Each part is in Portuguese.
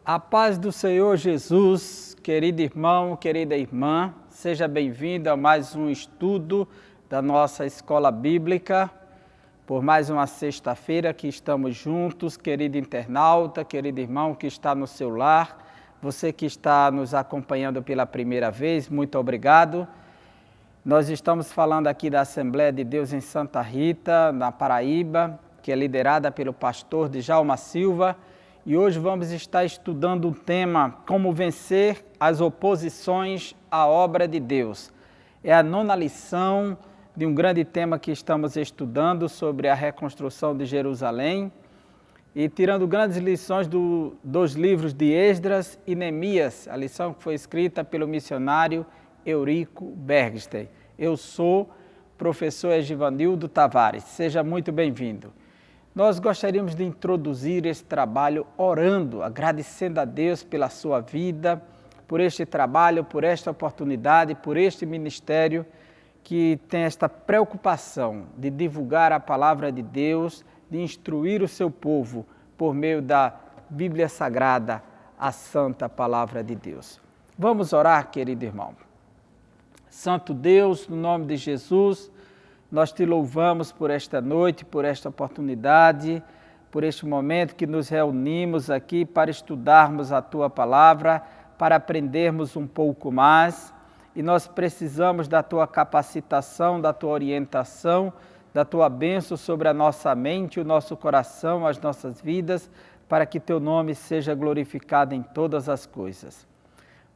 A paz do Senhor Jesus, querido irmão, querida irmã, seja bem-vindo a mais um estudo da nossa escola bíblica. Por mais uma sexta-feira que estamos juntos, querido internauta, querido irmão que está no seu lar, você que está nos acompanhando pela primeira vez, muito obrigado. Nós estamos falando aqui da Assembleia de Deus em Santa Rita, na Paraíba, que é liderada pelo pastor Djalma Silva. E hoje vamos estar estudando o tema Como Vencer as Oposições à Obra de Deus. É a 9ª lição de um grande tema que estamos estudando sobre a reconstrução de Jerusalém e tirando grandes lições dos livros de Esdras e Neemias, a lição que foi escrita pelo missionário Eurico Bergstein. Eu sou professor Egivanildo Tavares, seja muito bem-vindo. Nós gostaríamos de introduzir esse trabalho orando, agradecendo a Deus pela sua vida, por este trabalho, por esta oportunidade, por este ministério que tem esta preocupação de divulgar a palavra de Deus, de instruir o seu povo por meio da Bíblia Sagrada, a santa palavra de Deus. Vamos orar, querido irmão. Santo Deus, no nome de Jesus, nós te louvamos por esta noite, por esta oportunidade, por este momento que nos reunimos aqui para estudarmos a Tua Palavra, para aprendermos um pouco mais. E nós precisamos da Tua capacitação, da Tua orientação, da Tua bênção sobre a nossa mente, o nosso coração, as nossas vidas, para que Teu nome seja glorificado em todas as coisas.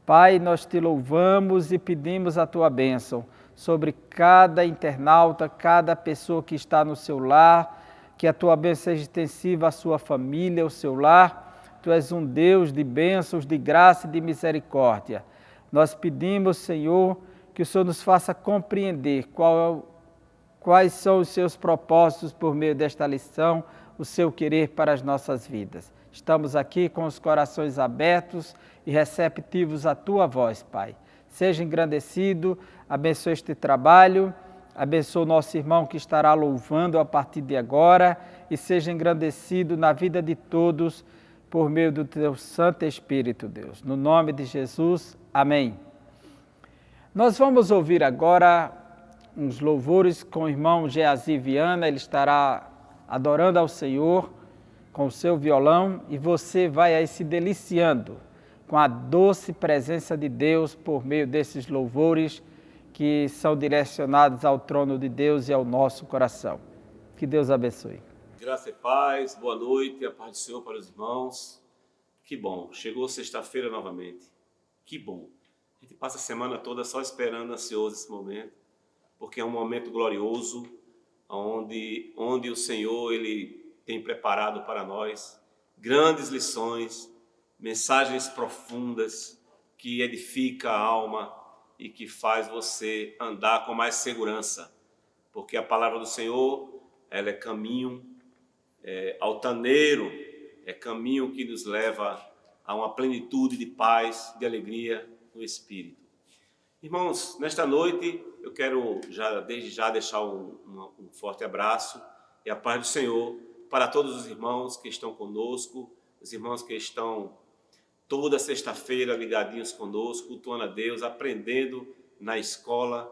Pai, nós te louvamos e pedimos a Tua bênção sobre cada internauta, cada pessoa que está no seu lar, que a Tua bênção seja extensiva à sua família, ao seu lar. Tu és um Deus de bênçãos, de graça e de misericórdia. Nós pedimos, Senhor, que o Senhor nos faça compreender quais são os seus propósitos por meio desta lição, o seu querer para as nossas vidas. Estamos aqui com os corações abertos e receptivos à Tua voz, Pai. Seja engrandecido, abençoe este trabalho, abençoe o nosso irmão que estará louvando a partir de agora e seja engrandecido na vida de todos por meio do Teu Santo Espírito, Deus. No nome de Jesus, amém. Nós vamos ouvir agora uns louvores com o irmão Geazi Viana, ele estará adorando ao Senhor com o seu violão e você vai aí se deliciando com a doce presença de Deus por meio desses louvores que são direcionados ao trono de Deus e ao nosso coração. Que Deus abençoe. Graça e paz, boa noite, a paz do Senhor para os irmãos. Que bom, chegou sexta-feira novamente. Que bom. A gente passa a semana toda só esperando, ansioso esse momento, porque é um momento glorioso, onde o Senhor ele tem preparado para nós grandes lições, mensagens profundas que edifica a alma e que faz você andar com mais segurança, porque a palavra do Senhor, ela é caminho altaneiro, é caminho que nos leva a uma plenitude de paz, de alegria no Espírito. Irmãos, nesta noite eu quero desde já deixar um forte abraço e a paz do Senhor para todos os irmãos que estão conosco, os irmãos que estão toda sexta-feira ligadinhos conosco, cultuando a Deus, aprendendo na escola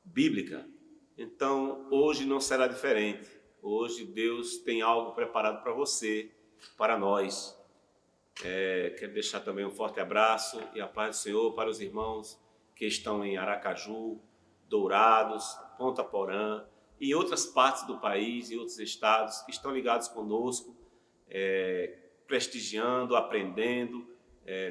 bíblica. Então, hoje não será diferente. Hoje Deus tem algo preparado para você, para nós. Quero deixar também um forte abraço e a paz do Senhor para os irmãos que estão em Aracaju, Dourados, Ponta Porã e outras partes do país e outros estados que estão ligados conosco, prestigiando, aprendendo,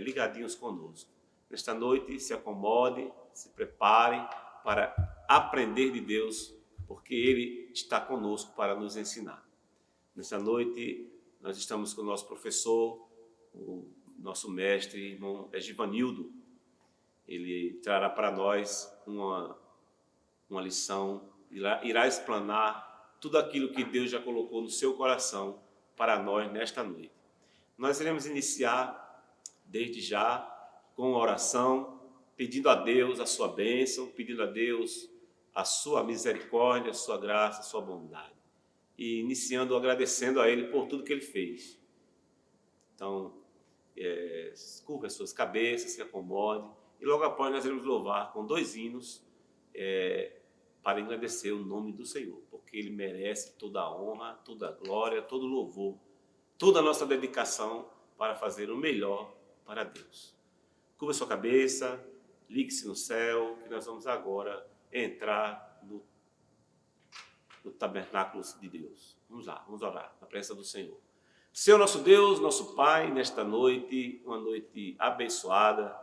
ligadinhos conosco. Nesta noite, se acomode, se prepare para aprender de Deus, porque Ele está conosco para nos ensinar. Nesta noite, nós estamos com o nosso professor, o nosso mestre, irmão Egivanildo. Ele trará para nós uma lição, irá explanar tudo aquilo que Deus já colocou no seu coração para nós nesta noite. Nós iremos iniciar desde já com a oração, pedindo a Deus a sua bênção, pedindo a Deus a sua misericórdia, a sua graça, a sua bondade. E iniciando agradecendo a Ele por tudo que Ele fez. Então, curva as suas cabeças, se acomode. E logo após nós iremos louvar com 2 hinos para engrandecer o nome do Senhor, porque Ele merece toda a honra, toda a glória, todo o louvor, toda a nossa dedicação para fazer o melhor para Deus. Curva sua cabeça, ligue-se no céu, que nós vamos agora entrar no tabernáculo de Deus. Vamos lá, vamos orar na presença do Senhor. Senhor nosso Deus, nosso Pai, nesta noite, uma noite abençoada,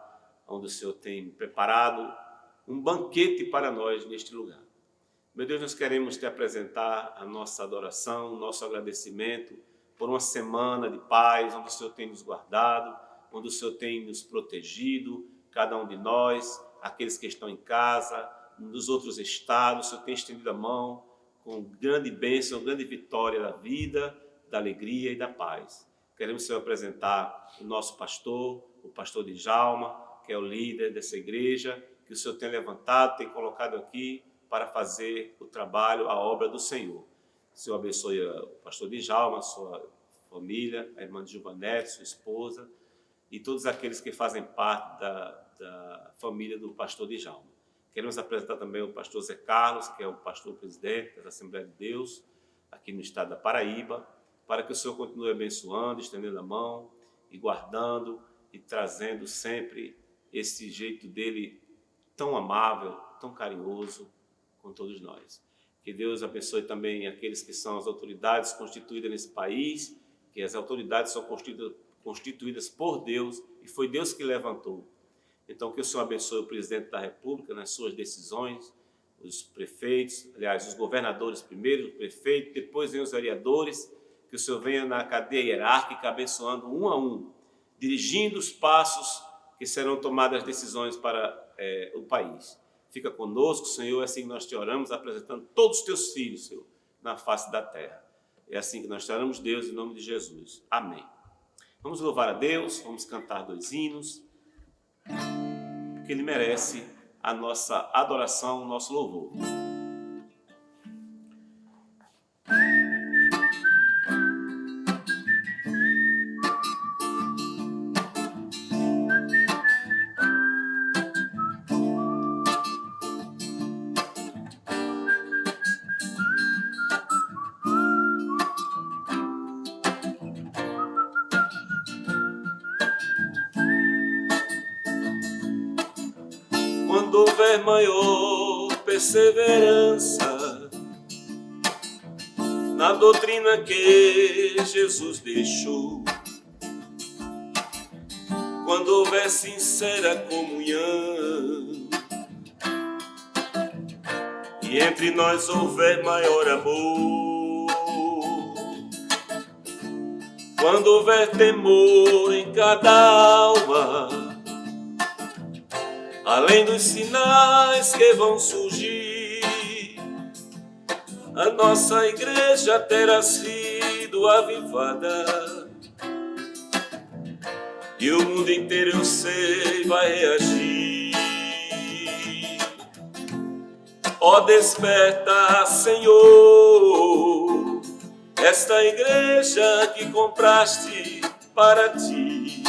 onde o Senhor tem preparado um banquete para nós neste lugar. Meu Deus, nós queremos te apresentar a nossa adoração, o nosso agradecimento por uma semana de paz, onde o Senhor tem nos guardado, onde o Senhor tem nos protegido, cada um de nós, aqueles que estão em casa, nos outros estados, o Senhor tem estendido a mão com grande bênção, grande vitória da vida, da alegria e da paz. Queremos, Senhor, apresentar o nosso pastor, o pastor Djalma, que é o líder dessa igreja, que o Senhor tem levantado, tem colocado aqui para fazer o trabalho, a obra do Senhor. O Senhor abençoe o pastor Djalma, a sua família, a irmã de Giovanete, sua esposa, e todos aqueles que fazem parte da família do pastor Djalma. Queremos apresentar também o pastor Zé Carlos, que é o pastor presidente da Assembleia de Deus, aqui no estado da Paraíba, para que o Senhor continue abençoando, estendendo a mão e guardando e trazendo sempre esse jeito dele tão amável, tão carinhoso com todos nós. Que Deus abençoe também aqueles que são as autoridades constituídas nesse país, que as autoridades são constituídas por Deus e foi Deus que levantou. Então, que o Senhor abençoe o presidente da República nas suas decisões, os prefeitos, aliás, os governadores primeiro, o prefeito, depois vem os vereadores, que o Senhor venha na cadeia hierárquica, abençoando um a um, dirigindo os passos que serão tomadas as decisões para o país. Fica conosco, Senhor, é assim que nós te oramos, apresentando todos os teus filhos, Senhor, na face da terra. É assim que nós te oramos, Deus, em nome de Jesus. Amém. Vamos louvar a Deus, vamos cantar 2 hinos, porque Ele merece a nossa adoração, o nosso louvor. Quando houver maior perseverança na doutrina que Jesus deixou, quando houver sincera comunhão e entre nós houver maior amor, quando houver temor em cada alma, além dos sinais que vão surgir, a nossa igreja terá sido avivada e o mundo inteiro, eu sei, vai reagir. Ó, desperta, Senhor, esta igreja que compraste para ti,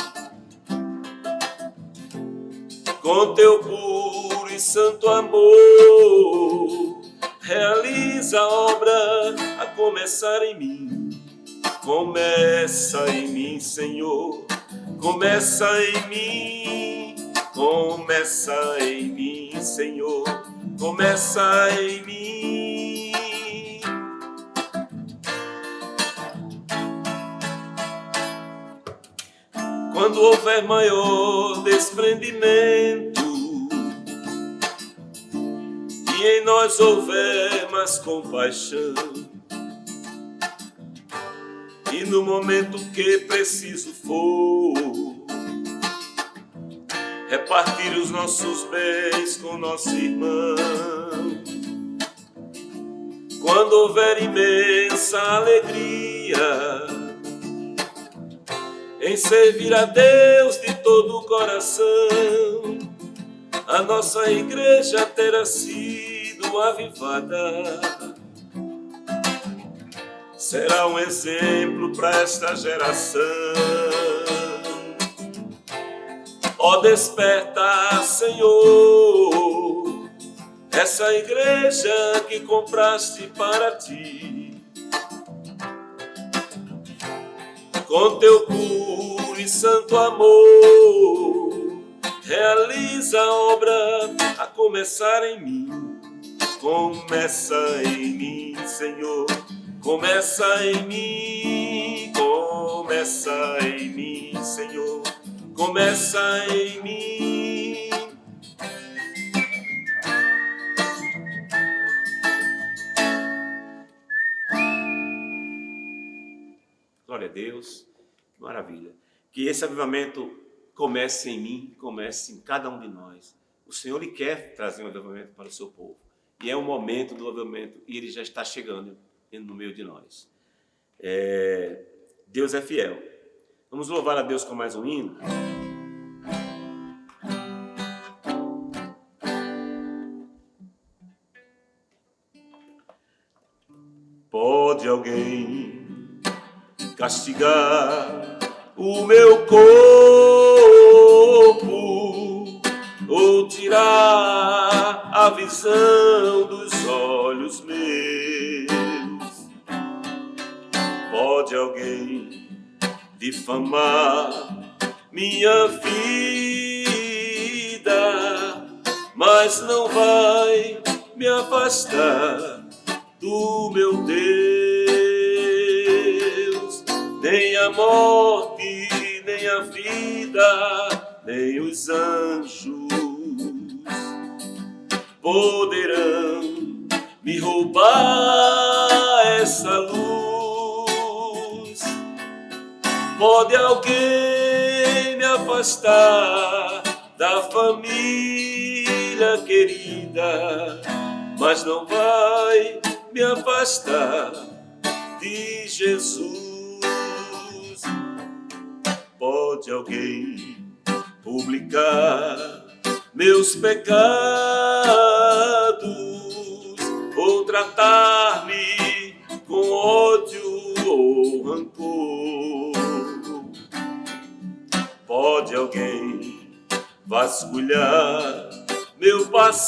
com teu puro e santo amor, realiza a obra a começar em mim. Começa em mim, Senhor, começa em mim, começa em mim, Senhor, começa em mim. Quando houver maior desprendimento e em nós houver mais compaixão, e no momento que preciso for repartir os nossos bens com nosso irmão, quando houver imensa alegria em servir a Deus de todo o coração, a nossa igreja terá sido avivada. Será um exemplo para esta geração. Ó, desperta, Senhor, essa igreja que compraste para ti. Com teu puro e santo amor, realiza a obra a começar em mim. Começa em mim, Senhor, começa em mim, começa em mim, Senhor, começa em mim. Glória a Deus, que maravilha. Que esse avivamento comece em mim, comece em cada um de nós. O Senhor Ele quer trazer um avivamento para o seu povo. E é o momento do avivamento e Ele já está chegando no meio de nós. Deus é fiel. Vamos louvar a Deus com mais um hino. Pode alguém castigar o meu corpo ou tirar a visão dos olhos meus? Pode alguém difamar minha vida, mas não vai me afastar do meu Deus. Nem a morte, nem a vida, nem os anjos poderão me roubar essa luz. Pode alguém me afastar da família querida, mas não vai me afastar de Jesus. Pode alguém publicar meus pecados ou tratar-me com ódio ou rancor? Pode alguém vasculhar meu passado,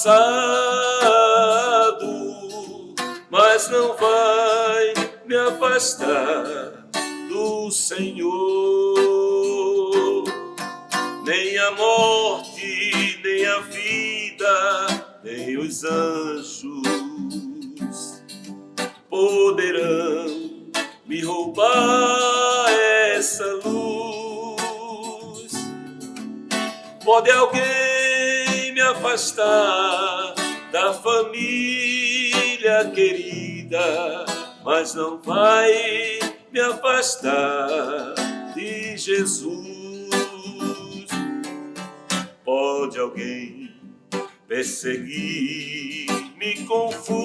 mas não vai me afastar do Senhor. Nem a morte, nem a vida, nem os anjos poderão me roubar essa luz. Pode alguém me afastar da família querida, mas não vai me afastar de Jesus. Pode alguém perseguir-me com fúria,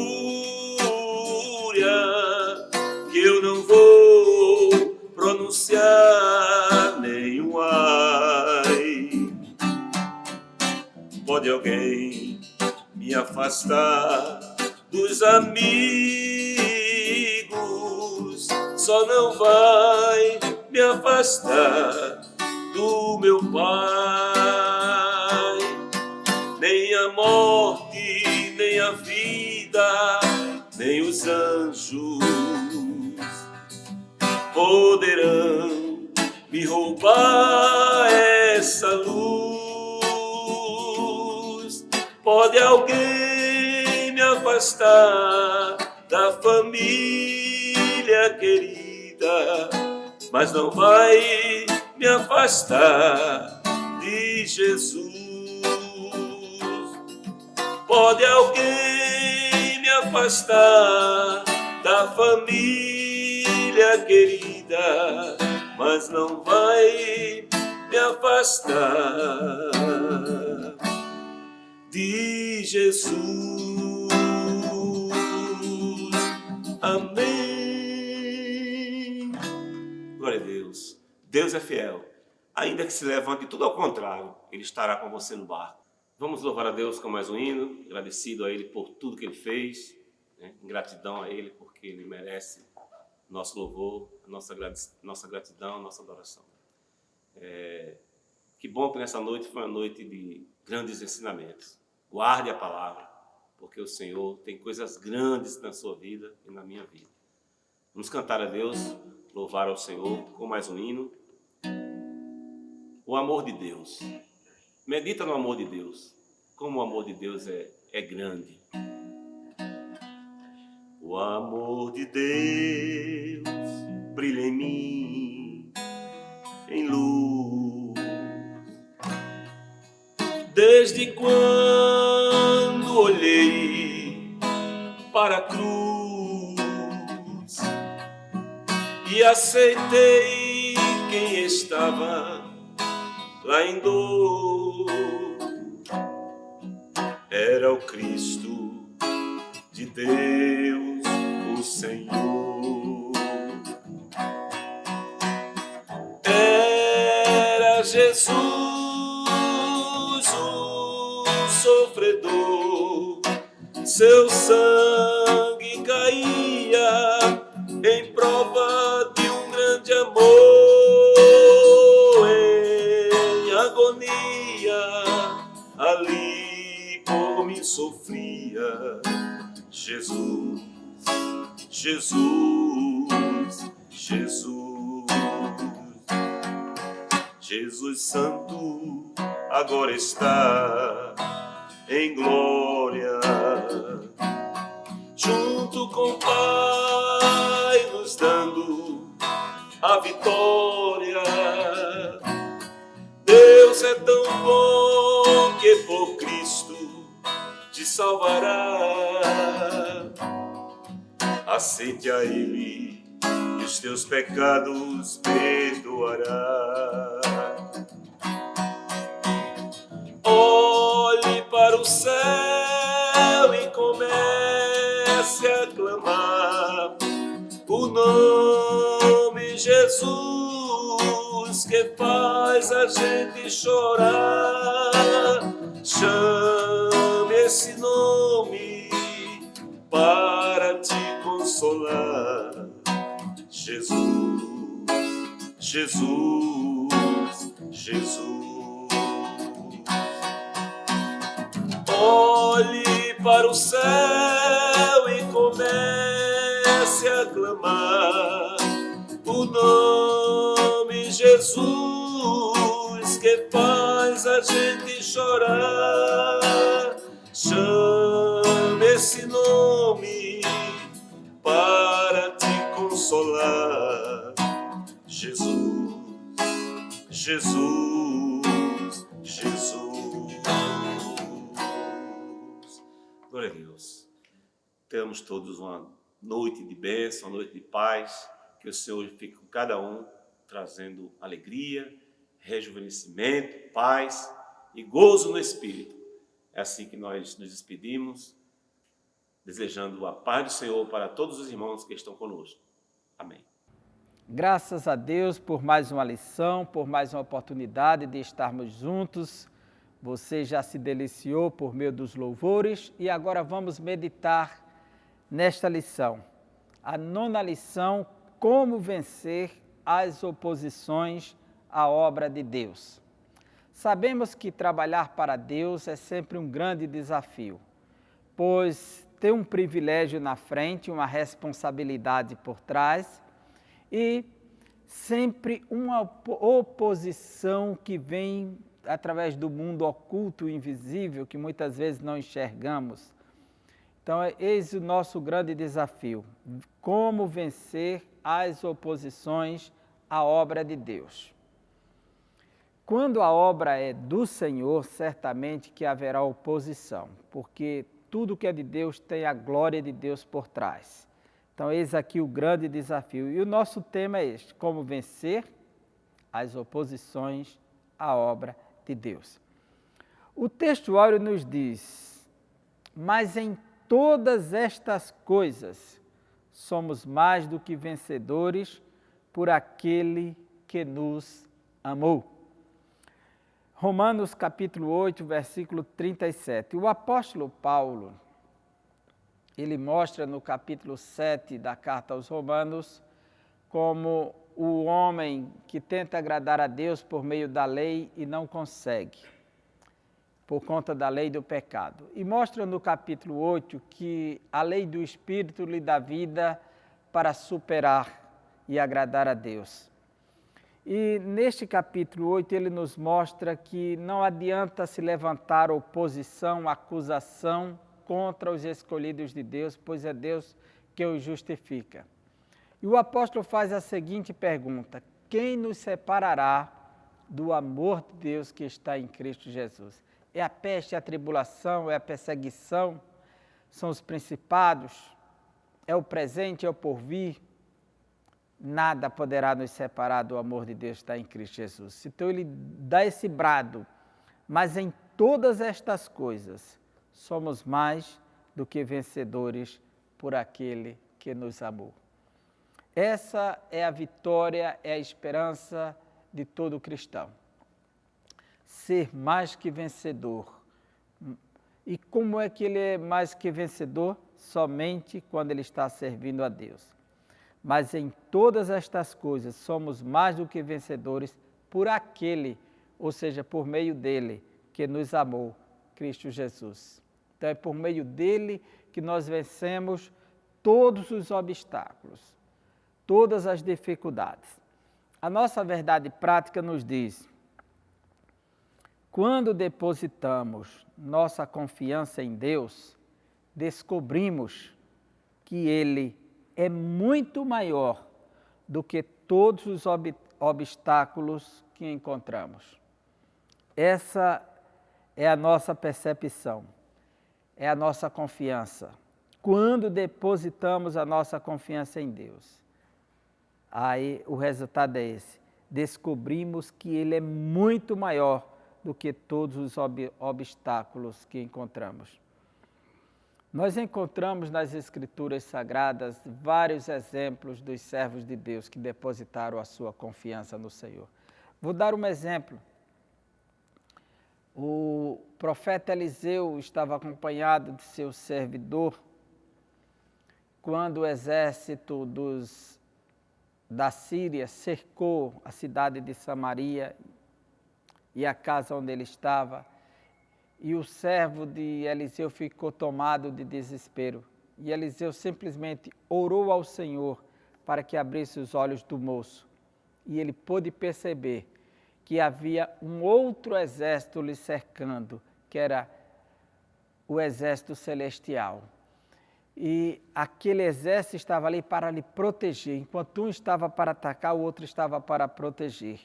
que eu não vou pronunciar nenhum ai. Pode alguém me afastar dos amigos, só não vai me afastar do meu Pai. Nem a morte, nem a vida, nem os anjos poderão me roubar essa luz. Pode alguém me afastar da família querida, mas não vai me afastar de Jesus. Pode alguém me afastar da família querida, mas não vai me afastar de Jesus. Amém. Glória a Deus. Deus é fiel. Ainda que se levante tudo ao contrário, Ele estará com você no barco. Vamos louvar a Deus com mais um hino, agradecido a Ele por tudo que Ele fez, né? Em gratidão a Ele, porque Ele merece nosso louvor, nossa gratidão, nossa adoração. Que Que bom que nessa noite foi uma noite de grandes ensinamentos. Guarde a palavra, porque o Senhor tem coisas grandes na sua vida e na minha vida. Vamos cantar a Deus, louvar ao Senhor com mais um hino. O amor de Deus. Medita no amor de Deus. Como o amor de Deus é grande. O amor de Deus brilha em mim, em luz. Desde quando olhei para a cruz e aceitei quem estava lá em dor, era o Cristo de Deus, o Senhor. Era Jesus, o sofredor, seu sangue caía em prova de um grande amor. Em agonia, ali por mim sofria. Jesus, Jesus, Jesus, Jesus Santo agora está em glória, junto com o Pai nos dando a vitória. Deus é tão bom que por Cristo te salvará. Aceite a Ele e os teus pecados perdoará. Olhe para o céu e comece a clamar o nome Jesus, que faz a gente chorar. Chame esse nome para te consolar. Jesus, Jesus, Jesus. Olhe para o céu e comece a clamar o nome Jesus, que faz a gente chorar. Chame esse nome para te consolar. Jesus, Jesus, Jesus. Glória a Deus. Tenhamos todos uma noite de bênção, uma noite de paz. Que o Senhor fique com cada um, trazendo alegria, rejuvenescimento, paz e gozo no Espírito. É assim que nós nos despedimos, desejando a paz do Senhor para todos os irmãos que estão conosco. Amém. Graças a Deus por mais uma lição, por mais uma oportunidade de estarmos juntos. Você já se deliciou por meio dos louvores e agora vamos meditar nesta lição. A 9ª lição, como vencer as oposições à obra de Deus. Sabemos que trabalhar para Deus é sempre um grande desafio, pois tem um privilégio na frente, uma responsabilidade por trás e sempre uma oposição que vem através do mundo oculto e invisível que muitas vezes não enxergamos. Então, eis o nosso grande desafio, como vencer as oposições à obra de Deus. Quando a obra é do Senhor, certamente que haverá oposição, porque tudo que é de Deus tem a glória de Deus por trás. Então, eis aqui o grande desafio. E o nosso tema é este, como vencer as oposições à obra de Deus. O texto áureo nos diz, mas em todas estas coisas somos mais do que vencedores por aquele que nos amou. Romanos capítulo 8, versículo 37. O apóstolo Paulo, ele mostra no capítulo 7 da carta aos Romanos como o homem que tenta agradar a Deus por meio da lei e não consegue, por conta da lei do pecado. E mostra no capítulo 8 que a lei do Espírito lhe dá vida para superar e agradar a Deus. E neste capítulo 8 ele nos mostra que não adianta se levantar oposição, acusação contra os escolhidos de Deus, pois é Deus que os justifica. E o apóstolo faz a seguinte pergunta: quem nos separará do amor de Deus que está em Cristo Jesus? É a peste, é a tribulação, é a perseguição, são os principados, é o presente, é o porvir? Nada poderá nos separar do amor de Deus que está em Cristo Jesus. Então ele dá esse brado, mas em todas estas coisas somos mais do que vencedores por aquele que nos amou. Essa é a vitória, é a esperança de todo cristão. Ser mais que vencedor. E como é que ele é mais que vencedor? Somente quando ele está servindo a Deus. Mas em todas estas coisas somos mais do que vencedores por aquele, ou seja, por meio dele, que nos amou, Cristo Jesus. Então é por meio dele que nós vencemos todos os obstáculos, todas as dificuldades. A nossa verdade prática nos diz: quando depositamos nossa confiança em Deus, descobrimos que Ele é muito maior do que todos os obstáculos que encontramos. Essa é a nossa percepção, é a nossa confiança. Quando depositamos a nossa confiança em Deus, aí o resultado é esse: descobrimos que Ele é muito maior do que todos os obstáculos que encontramos. Nós encontramos nas Escrituras Sagradas vários exemplos dos servos de Deus que depositaram a sua confiança no Senhor. Vou dar um exemplo. O profeta Eliseu estava acompanhado de seu servidor quando o exército da Síria cercou a cidade de Samaria e a casa onde ele estava. E o servo de Eliseu ficou tomado de desespero. E Eliseu simplesmente orou ao Senhor para que abrisse os olhos do moço. E ele pôde perceber que havia um outro exército lhe cercando, que era o exército celestial. E aquele exército estava ali para lhe proteger. Enquanto um estava para atacar, o outro estava para proteger.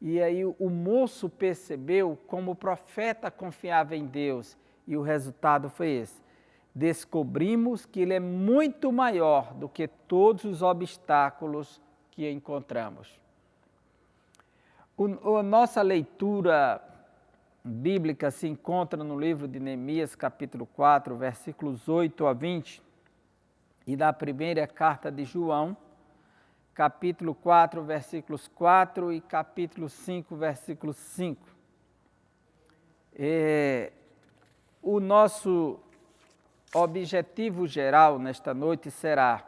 E aí o moço percebeu como o profeta confiava em Deus, e o resultado foi esse: descobrimos que Ele é muito maior do que todos os obstáculos que encontramos. A nossa leitura bíblica se encontra no livro de Neemias, capítulo 4, versículos 8 a 20, e na primeira carta de João, capítulo 4, versículos 4 e capítulo 5, versículo 5. O nosso objetivo geral nesta noite será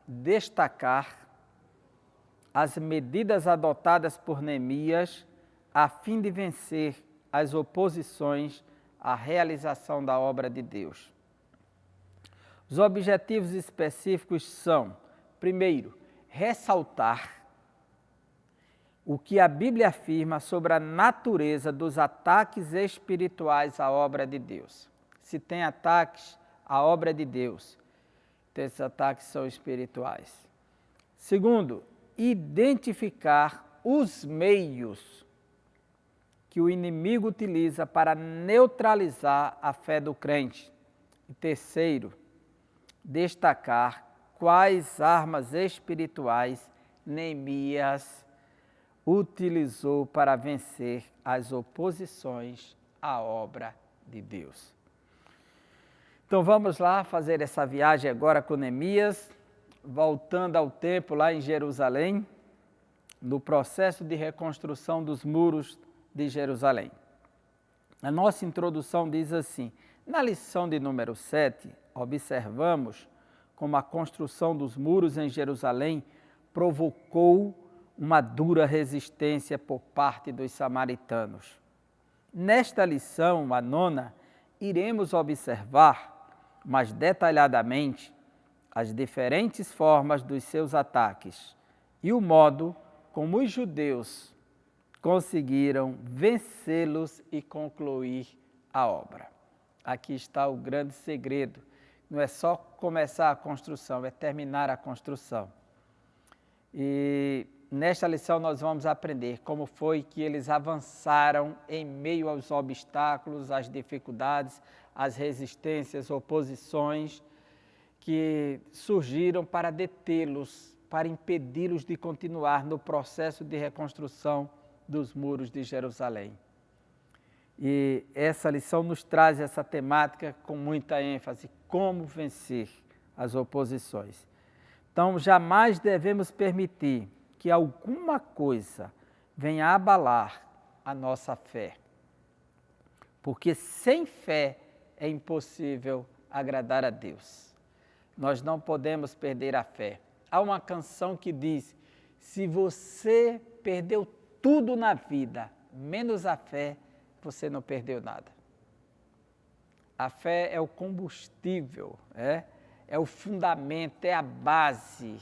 destacar as medidas adotadas por Neemias a fim de vencer as oposições à realização da obra de Deus. Os objetivos específicos são, primeiro, ressaltar o que a Bíblia afirma sobre a natureza dos ataques espirituais à obra de Deus. Se tem ataques à obra de Deus, então esses ataques são espirituais. Segundo, identificar os meios que o inimigo utiliza para neutralizar a fé do crente. E terceiro, destacar quais armas espirituais Neemias utilizou para vencer as oposições à obra de Deus. Então vamos lá fazer essa viagem agora com Neemias, voltando ao tempo lá em Jerusalém, no processo de reconstrução dos muros de Jerusalém. A nossa introdução diz assim: na lição de número 7, observamos como a construção dos muros em Jerusalém provocou uma dura resistência por parte dos samaritanos. Nesta lição, a 9ª, iremos observar mais detalhadamente as diferentes formas dos seus ataques e o modo como os judeus conseguiram vencê-los e concluir a obra. Aqui está o grande segredo. Não é só começar a construção, é terminar a construção. E nesta lição nós vamos aprender como foi que eles avançaram em meio aos obstáculos, às dificuldades, às resistências, oposições que surgiram para detê-los, para impedi-los de continuar no processo de reconstrução dos muros de Jerusalém. E essa lição nos traz essa temática com muita ênfase, como vencer as oposições. Então, jamais devemos permitir que alguma coisa venha abalar a nossa fé, porque sem fé é impossível agradar a Deus. Nós não podemos perder a fé. Há uma canção que diz: se você perdeu tudo na vida, menos a fé, você não perdeu nada. A fé é o combustível, é o fundamento, é a base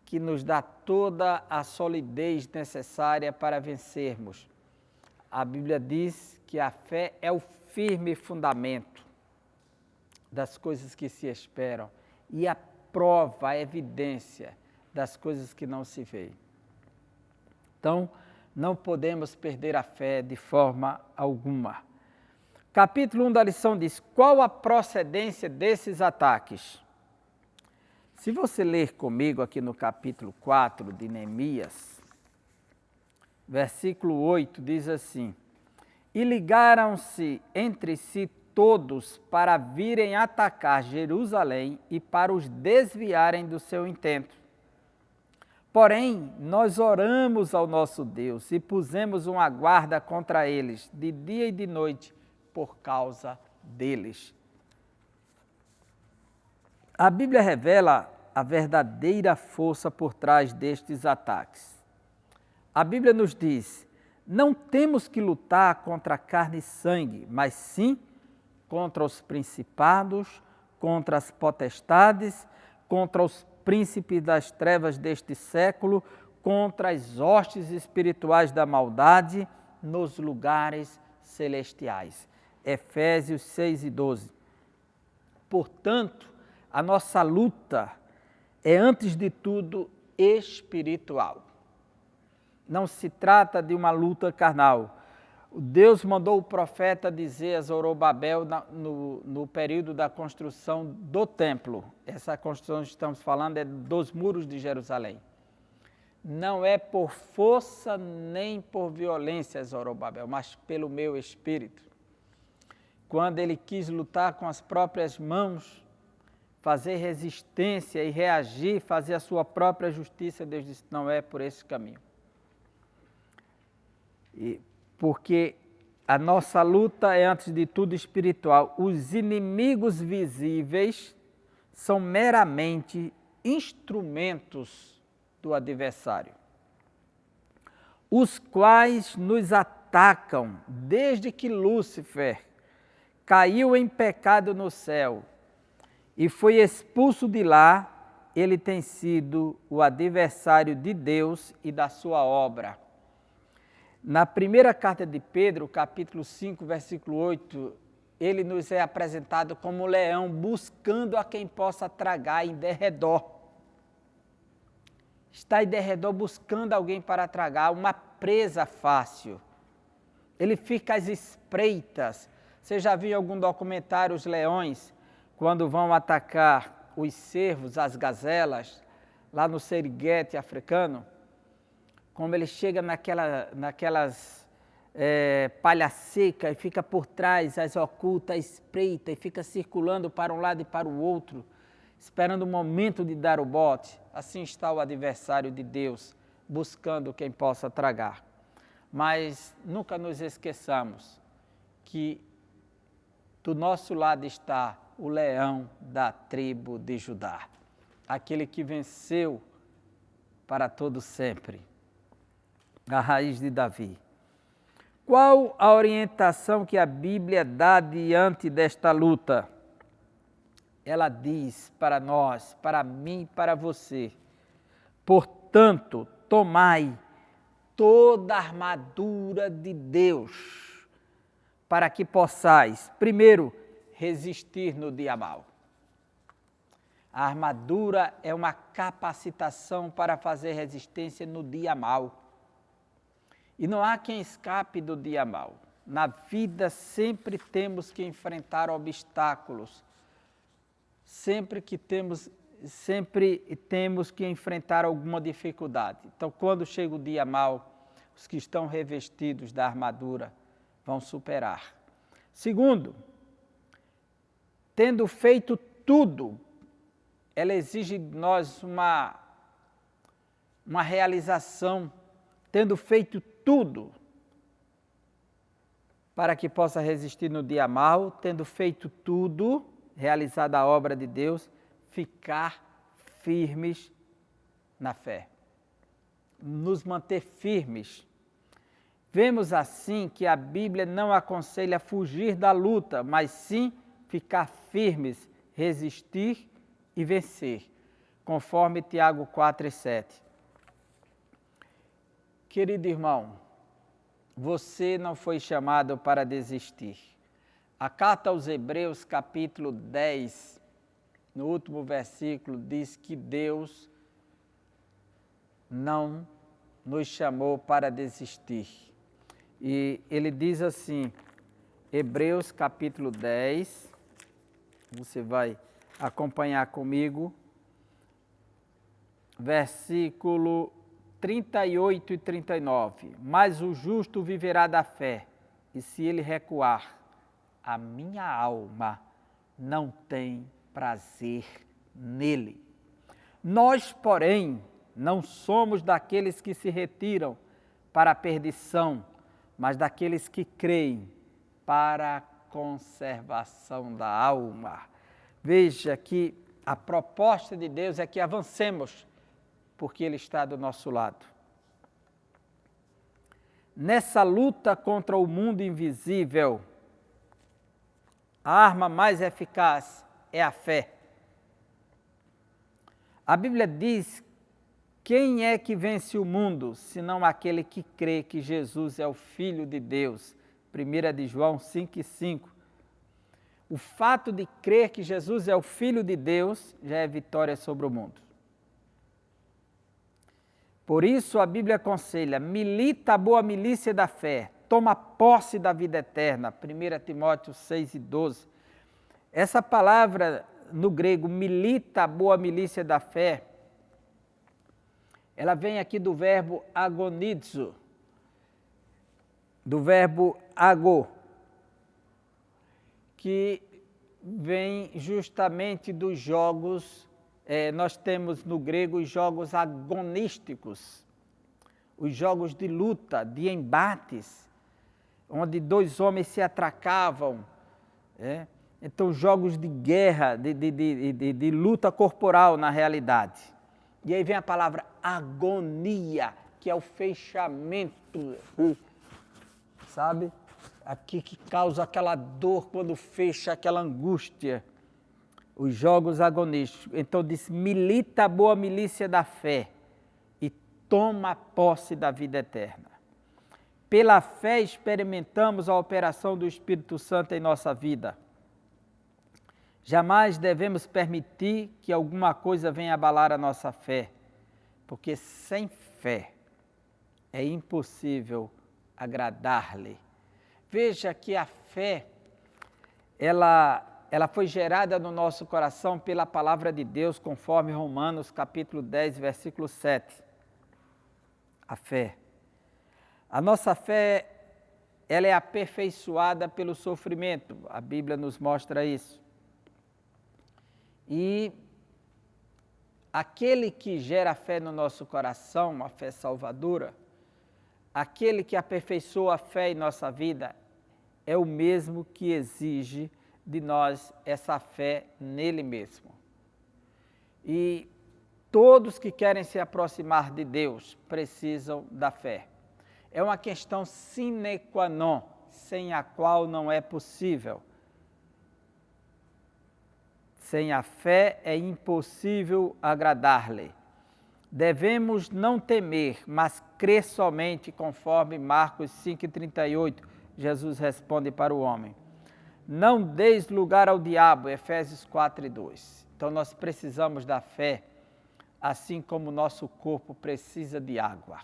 que nos dá toda a solidez necessária para vencermos. A Bíblia diz que a fé é o firme fundamento das coisas que se esperam e a prova, a evidência das coisas que não se veem. Então, não podemos perder a fé de forma alguma. Capítulo 1 da lição diz: qual a procedência desses ataques? Se você ler comigo aqui no capítulo 4 de Neemias, versículo 8, diz assim: e ligaram-se entre si todos para virem atacar Jerusalém e para os desviarem do seu intento. Porém, nós oramos ao nosso Deus e pusemos uma guarda contra eles, de dia e de noite, por causa deles. A Bíblia revela a verdadeira força por trás destes ataques. A Bíblia nos diz: não temos que lutar contra carne e sangue, mas sim contra os principados, contra as potestades, contra os príncipes das trevas deste século, contra as hostes espirituais da maldade nos lugares celestiais. Efésios 6 e 12. Portanto, a nossa luta é, antes de tudo, espiritual. Não se trata de uma luta carnal. Deus mandou o profeta dizer a Zorobabel no período da construção do templo. Essa construção que estamos falando é dos muros de Jerusalém. Não é por força nem por violência, Zorobabel, mas pelo meu espírito. Quando ele quis lutar com as próprias mãos, fazer resistência e reagir, fazer a sua própria justiça, Deus disse: não é por esse caminho. Porque a nossa luta é, antes de tudo, espiritual. Os inimigos visíveis são meramente instrumentos do adversário, os quais nos atacam desde que Lúcifer caiu em pecado no céu e foi expulso de lá. Ele tem sido o adversário de Deus e da sua obra. Na primeira carta de Pedro, capítulo 5, versículo 8, ele nos é apresentado como um leão buscando a quem possa tragar em derredor. Está em derredor buscando alguém para tragar, uma presa fácil. Ele fica às espreitas. Você já viu em algum documentário os leões, quando vão atacar os cervos, as gazelas, lá no Seriguete africano? Como ele chega naquelas palha seca e fica por trás, as oculta, espreita e fica circulando para um lado e para o outro, esperando o momento de dar o bote. Assim está o adversário de Deus, buscando quem possa tragar. Mas nunca nos esqueçamos que do nosso lado está o leão da tribo de Judá, aquele que venceu para todo sempre. A raiz de Davi. Qual a orientação que a Bíblia dá diante desta luta? Ela diz para nós, para mim, para você: portanto, tomai toda a armadura de Deus, para que possais, primeiro, resistir no dia mau. A armadura é uma capacitação para fazer resistência no dia mau. E não há quem escape do dia mau. Na vida sempre temos que enfrentar obstáculos. Sempre temos que enfrentar alguma dificuldade. Então, quando chega o dia mau, os que estão revestidos da armadura vão superar. Segundo, tendo feito tudo, ela exige de nós uma realização, tendo feito tudo para que possa resistir no dia mau, tendo feito tudo, realizada a obra de Deus, ficar firmes na fé. Nos manter firmes. Vemos assim que a Bíblia não aconselha fugir da luta, mas sim ficar firmes, resistir e vencer, conforme Tiago 4:7. Querido irmão, você não foi chamado para desistir. A carta aos Hebreus, capítulo 10, no último versículo, diz que Deus não nos chamou para desistir. E ele diz assim, Hebreus capítulo 10, você vai acompanhar comigo, versículo 38 e 39. Mas o justo viverá da fé, e se ele recuar, a minha alma não tem prazer nele. Nós, porém, não somos daqueles que se retiram para a perdição, mas daqueles que creem para a conservação da alma. Veja que a proposta de Deus é que avancemos, porque Ele está do nosso lado. Nessa luta contra o mundo invisível, a arma mais eficaz é a fé. A Bíblia diz: quem é que vence o mundo, senão aquele que crê que Jesus é o Filho de Deus? 1 de João 5:5. O fato de crer que Jesus é o Filho de Deus já é vitória sobre o mundo. Por isso a Bíblia aconselha: milita a boa milícia da fé, toma posse da vida eterna. 1 Timóteo 6:12. Essa palavra no grego, milita a boa milícia da fé, ela vem aqui do verbo agonizo, do verbo ago, que vem justamente dos jogos, nós temos no grego os jogos agonísticos, os jogos de luta, de embates, onde dois homens se atracavam, então jogos de guerra, de luta corporal na realidade. E aí vem a palavra agonia, que é o fechamento, sabe? Aqui que causa aquela dor quando fecha, aquela angústia. Os jogos agonísticos. Então diz, milita a boa milícia da fé e toma posse da vida eterna. Pela fé experimentamos a operação do Espírito Santo em nossa vida. Jamais devemos permitir que alguma coisa venha abalar a nossa fé, porque sem fé é impossível agradar-lhe. Veja que a fé, ela foi gerada no nosso coração pela palavra de Deus, conforme Romanos capítulo 10, versículo 7. A fé. A nossa fé, ela é aperfeiçoada pelo sofrimento, a Bíblia nos mostra isso. E aquele que gera fé no nosso coração, a fé salvadora, aquele que aperfeiçoa a fé em nossa vida, é o mesmo que exige de nós essa fé nele mesmo. E Todos que querem se aproximar de Deus precisam da fé. É uma questão sine qua non, sem a qual não é possível. Sem a fé é impossível agradar-lhe. Devemos não temer, mas crer somente, conforme Marcos 5,38, Jesus responde para o homem. Não deis lugar ao diabo, Efésios 4,2. Então nós precisamos da fé, assim como o nosso corpo precisa de água.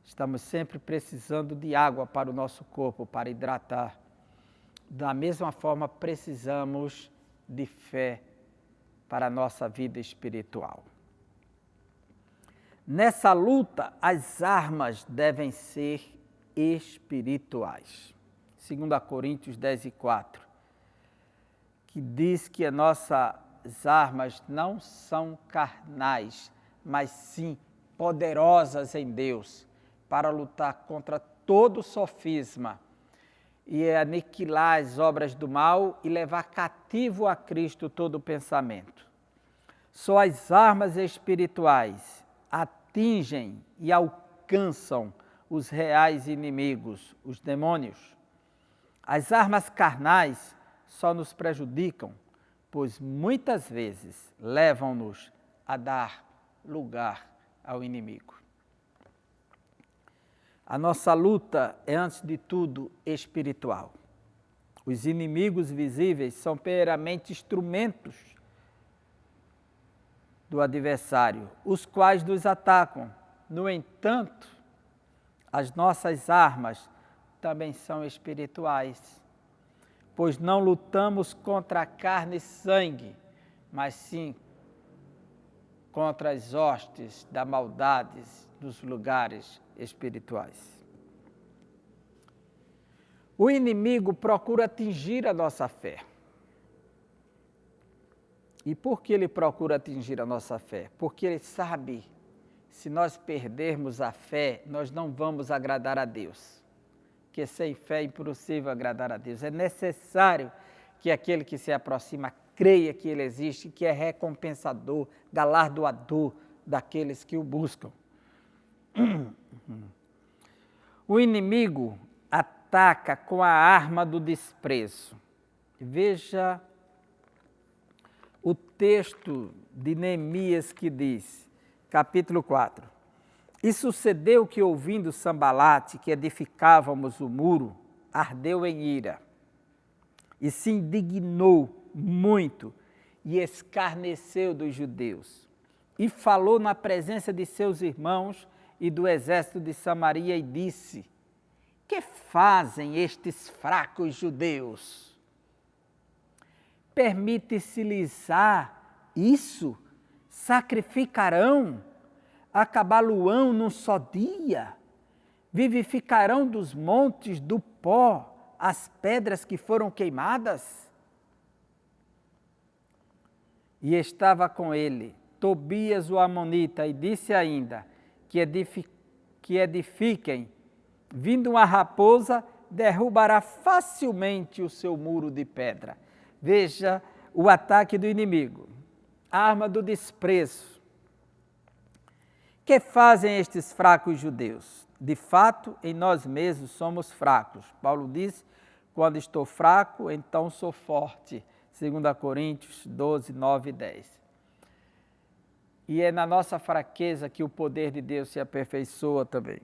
Estamos sempre precisando de água para o nosso corpo, para hidratar. Da mesma forma, precisamos de fé para a nossa vida espiritual. Nessa luta, as armas devem ser espirituais. 2 Coríntios 10:4, que diz que as nossas armas não são carnais, mas sim poderosas em Deus, para lutar contra todo sofisma e aniquilar as obras do mal e levar cativo a Cristo todo o pensamento. Só as armas espirituais atingem e alcançam os reais inimigos, os demônios. As armas carnais só nos prejudicam, pois muitas vezes levam-nos a dar lugar ao inimigo. A nossa luta é, antes de tudo, espiritual. Os inimigos visíveis são meramente instrumentos do adversário, os quais nos atacam. No entanto, as nossas armas também são espirituais, pois não lutamos contra a carne e sangue, mas sim contra as hostes da maldade dos lugares espirituais. O inimigo procura atingir a nossa fé. E por que ele procura atingir a nossa fé? Porque ele sabe, se nós perdermos a fé, nós não vamos agradar a Deus. Porque sem fé é impossível agradar a Deus. É necessário que aquele que se aproxima creia que ele existe, que é recompensador, galardoador daqueles que o buscam. O inimigo ataca com a arma do desprezo. Veja o texto de Neemias que diz, capítulo 4. E sucedeu que, ouvindo Sambalate, que edificávamos o muro, ardeu em ira, e se indignou muito, e escarneceu dos judeus, e falou na presença de seus irmãos e do exército de Samaria, e disse: que fazem estes fracos judeus? Permite-se-lhes isso? Sacrificarão? Acabá-lo-ão num só dia? Vivificarão dos montes do pó as pedras que foram queimadas? E estava com ele Tobias o Amonita, e disse ainda que edifiquem, vindo uma raposa, derrubará facilmente o seu muro de pedra. Veja o ataque do inimigo, a arma do desprezo. Que fazem estes fracos judeus? De fato, em nós mesmos somos fracos. Paulo diz, quando estou fraco, então sou forte. 2 Coríntios 12, 9 e 10. E é na nossa fraqueza que o poder de Deus se aperfeiçoa também.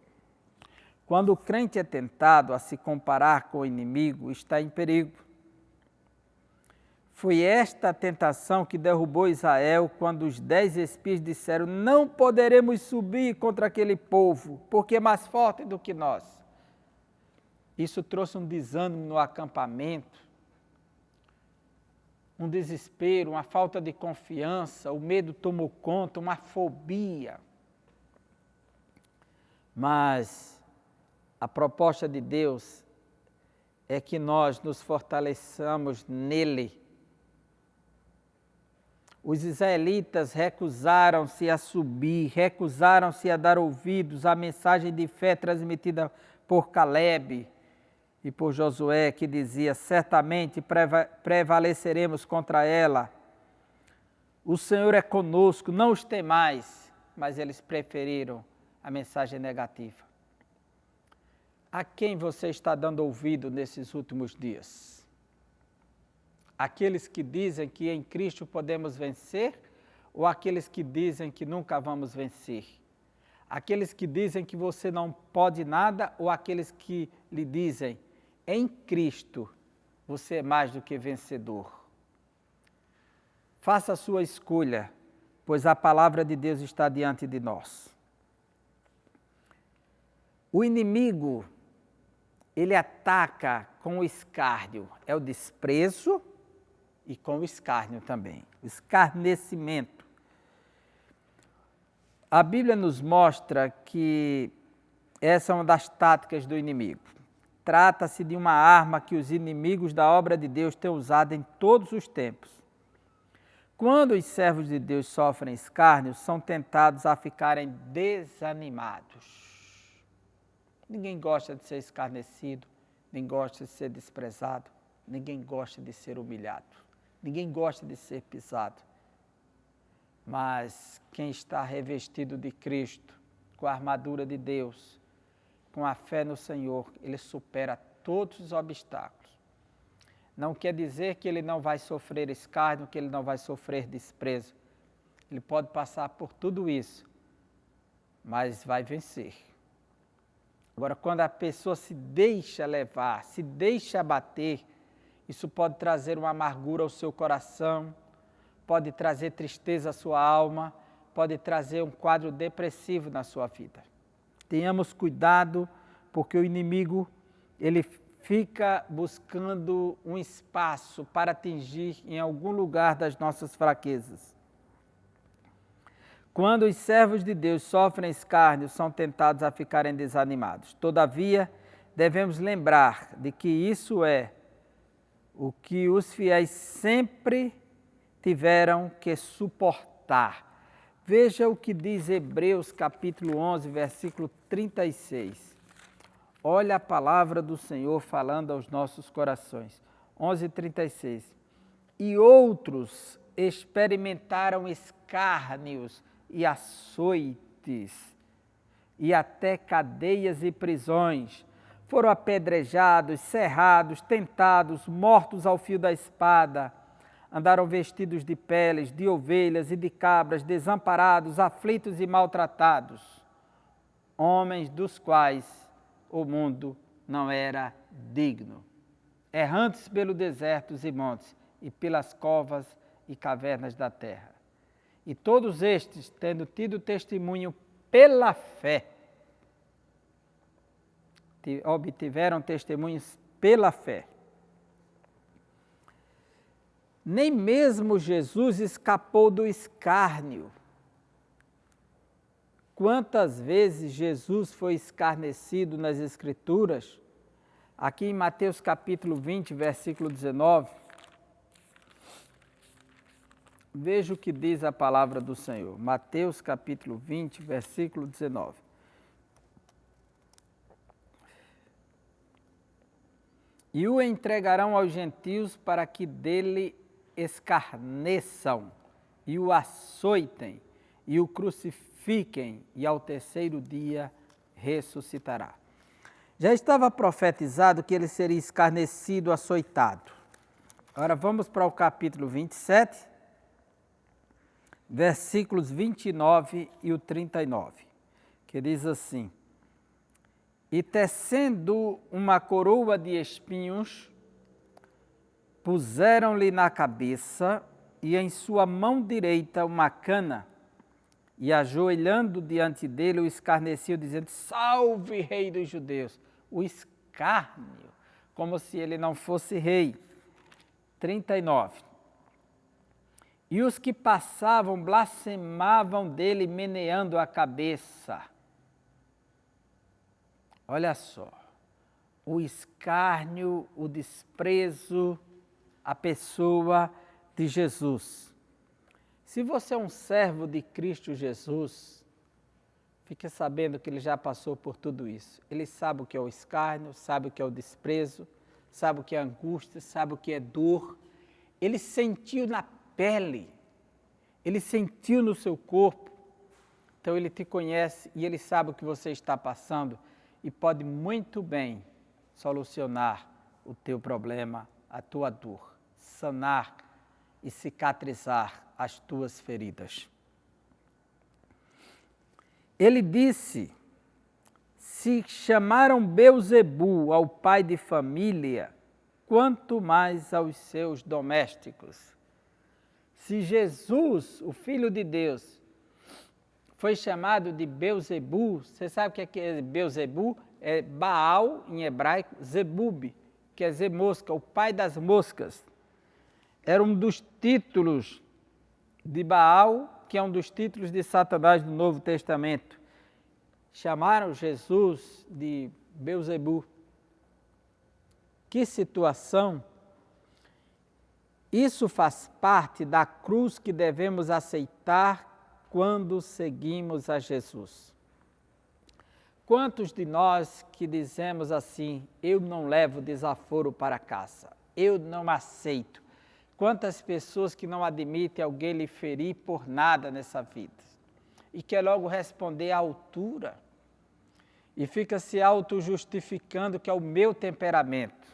Quando o crente é tentado a se comparar com o inimigo, está em perigo. Foi esta a tentação que derrubou Israel quando os 10 espias disseram: não poderemos subir contra aquele povo, porque é mais forte do que nós. Isso trouxe um desânimo no acampamento, um desespero, uma falta de confiança, o medo tomou conta, uma fobia. Mas a proposta de Deus é que nós nos fortaleçamos nele. Os israelitas recusaram-se a subir, recusaram-se a dar ouvidos à mensagem de fé transmitida por Caleb e por Josué, que dizia: certamente prevaleceremos contra ela. o Senhor é conosco, não os temais, mas eles preferiram a mensagem negativa. A quem você está dando ouvido nesses últimos dias? Aqueles que dizem que em Cristo podemos vencer ou aqueles que dizem que nunca vamos vencer? Aqueles que dizem que você não pode nada ou aqueles que lhe dizem, em Cristo você é mais do que vencedor? Faça a sua escolha, pois a palavra de Deus está diante de nós. O inimigo, ele ataca com o escárnio, é o desprezo e com o escárnio também, o escarnecimento. A Bíblia nos mostra que essa é uma das táticas do inimigo. Trata-se de uma arma que os inimigos da obra de Deus têm usado em todos os tempos. Quando os servos de Deus sofrem escárnio, são tentados a ficarem desanimados. Ninguém gosta de ser escarnecido, ninguém gosta de ser desprezado, ninguém gosta de ser humilhado, ninguém gosta de ser pisado. Mas quem está revestido de Cristo, com a armadura de Deus, com a fé no Senhor, ele supera todos os obstáculos. Não quer dizer que ele não vai sofrer escárnio, que ele não vai sofrer desprezo. Ele pode passar por tudo isso, mas vai vencer. Agora, quando a pessoa se deixa levar, se deixa abater, isso pode trazer uma amargura ao seu coração, pode trazer tristeza à sua alma, pode trazer um quadro depressivo na sua vida. Tenhamos cuidado, porque o inimigo, ele fica buscando um espaço para atingir em algum lugar das nossas fraquezas. Quando os servos de Deus sofrem escárnio, são tentados a ficarem desanimados. Todavia, devemos lembrar de que isso é o que os fiéis sempre tiveram que suportar. Veja o que diz Hebreus capítulo 11, versículo 36. Olha a palavra do Senhor falando aos nossos corações. 11:36. E outros experimentaram escárnios e açoites, e até cadeias e prisões. Foram apedrejados, serrados, tentados, mortos ao fio da espada. Andaram vestidos de peles, de ovelhas e de cabras, desamparados, aflitos e maltratados. Homens dos quais o mundo não era digno. Errantes pelo desertos e montes, e pelas covas e cavernas da terra. E todos estes, tendo tido testemunho pela fé, obtiveram testemunhos pela fé. Nem mesmo Jesus escapou do escárnio. Quantas vezes Jesus foi escarnecido nas Escrituras? Aqui em Mateus capítulo 20, versículo 19. Veja o que diz a palavra do Senhor. Mateus capítulo 20, versículo 19. E o entregarão aos gentios para que dele escarneçam, e o açoitem, e o crucifiquem, e ao terceiro dia ressuscitará. Já estava profetizado que ele seria escarnecido, açoitado. Agora vamos para o capítulo 27, versículos 29 e o 39, que diz assim: E tecendo uma coroa de espinhos, puseram-lhe na cabeça e em sua mão direita uma cana, e ajoelhando diante dele o escarneciam, dizendo: Salve, rei dos judeus! O escárnio, como se ele não fosse rei. 39. E os que passavam blasfemavam dele, meneando a cabeça. Olha só, o escárnio, o desprezo, a pessoa de Jesus. Se você é um servo de Cristo Jesus, fique sabendo que ele já passou por tudo isso. Ele sabe o que é o escárnio, sabe o que é o desprezo, sabe o que é angústia, sabe o que é dor. Ele sentiu na pele. Ele sentiu no seu corpo, então ele te conhece e ele sabe o que você está passando e pode muito bem solucionar o teu problema, a tua dor, sanar e cicatrizar as tuas feridas. Ele disse: se chamaram Beelzebu ao pai de família, quanto mais aos seus domésticos. Se Jesus, o Filho de Deus, foi chamado de Beelzebu, você sabe o que é Beelzebu? É Baal em hebraico, Zebub, quer dizer mosca, o pai das moscas. Era um dos títulos de Baal, que é um dos títulos de Satanás no Novo Testamento. Chamaram Jesus de Beelzebu. Que situação! Isso faz parte da cruz que devemos aceitar quando seguimos a Jesus. Quantos de nós que dizemos assim, eu não levo desaforo para casa, eu não aceito. Quantas pessoas que não admitem alguém lhe ferir por nada nessa vida e quer logo responder à altura e fica se auto-justificando que é o meu temperamento.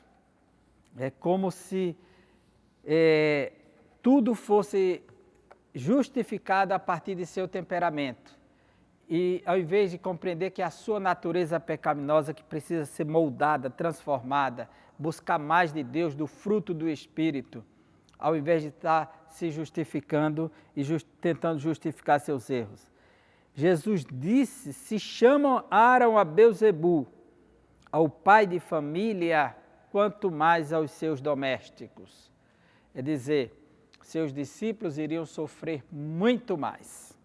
É como se tudo fosse justificado a partir de seu temperamento. E ao invés de compreender que a sua natureza pecaminosa que precisa ser moldada, transformada, buscar mais de Deus, do fruto do Espírito, ao invés de estar se justificando e tentando justificar seus erros. Jesus disse, se chamaram a Beelzebu, ao pai de família, quanto mais aos seus domésticos. É dizer, seus discípulos iriam sofrer muito mais.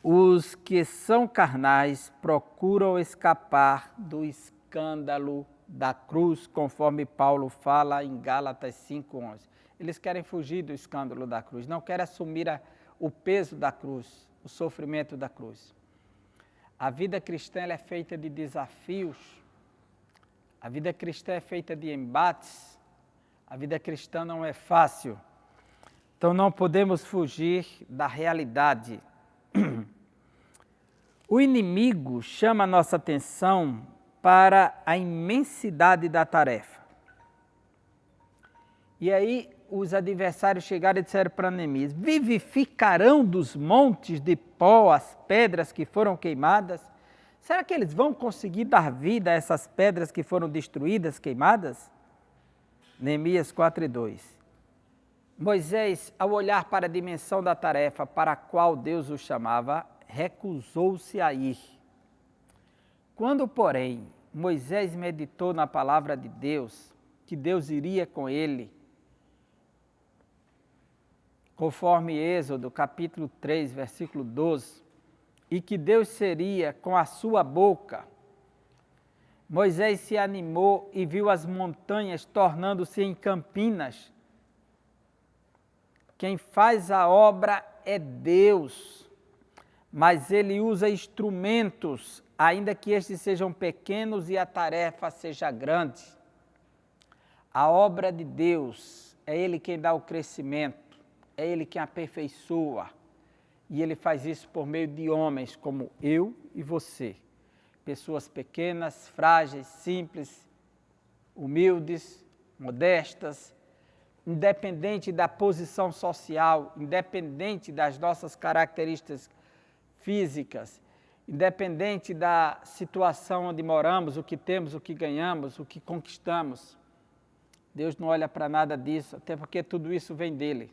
Os que são carnais procuram escapar do escândalo da cruz, conforme Paulo fala em Gálatas 5:11. Eles querem fugir do escândalo da cruz, não querem assumir o peso da cruz, o sofrimento da cruz. A vida cristã ela é feita de desafios, a vida cristã é feita de embates, a vida cristã não é fácil. Então não podemos fugir da realidade. O inimigo chama a nossa atenção para a imensidade da tarefa. E aí os adversários chegaram e disseram para Neemias, vivificarão dos montes de pó as pedras que foram queimadas? Será que eles vão conseguir dar vida a essas pedras que foram destruídas, queimadas? Neemias 4:2. Moisés, ao olhar para a dimensão da tarefa para a qual Deus o chamava, recusou-se a ir. Quando, porém, Moisés meditou na palavra de Deus, que Deus iria com ele, conforme Êxodo, capítulo 3, versículo 12, e que Deus seria com a sua boca, Moisés se animou e viu as montanhas tornando-se em campinas. Quem faz a obra é Deus, mas Ele usa instrumentos, ainda que estes sejam pequenos e a tarefa seja grande. A obra de Deus, é Ele quem dá o crescimento, é Ele quem aperfeiçoa. E Ele faz isso por meio de homens como eu e você. Pessoas pequenas, frágeis, simples, humildes, modestas, independente da posição social, independente das nossas características físicas, independente da situação onde moramos, o que temos, o que ganhamos, o que conquistamos. Deus não olha para nada disso, até porque tudo isso vem dEle.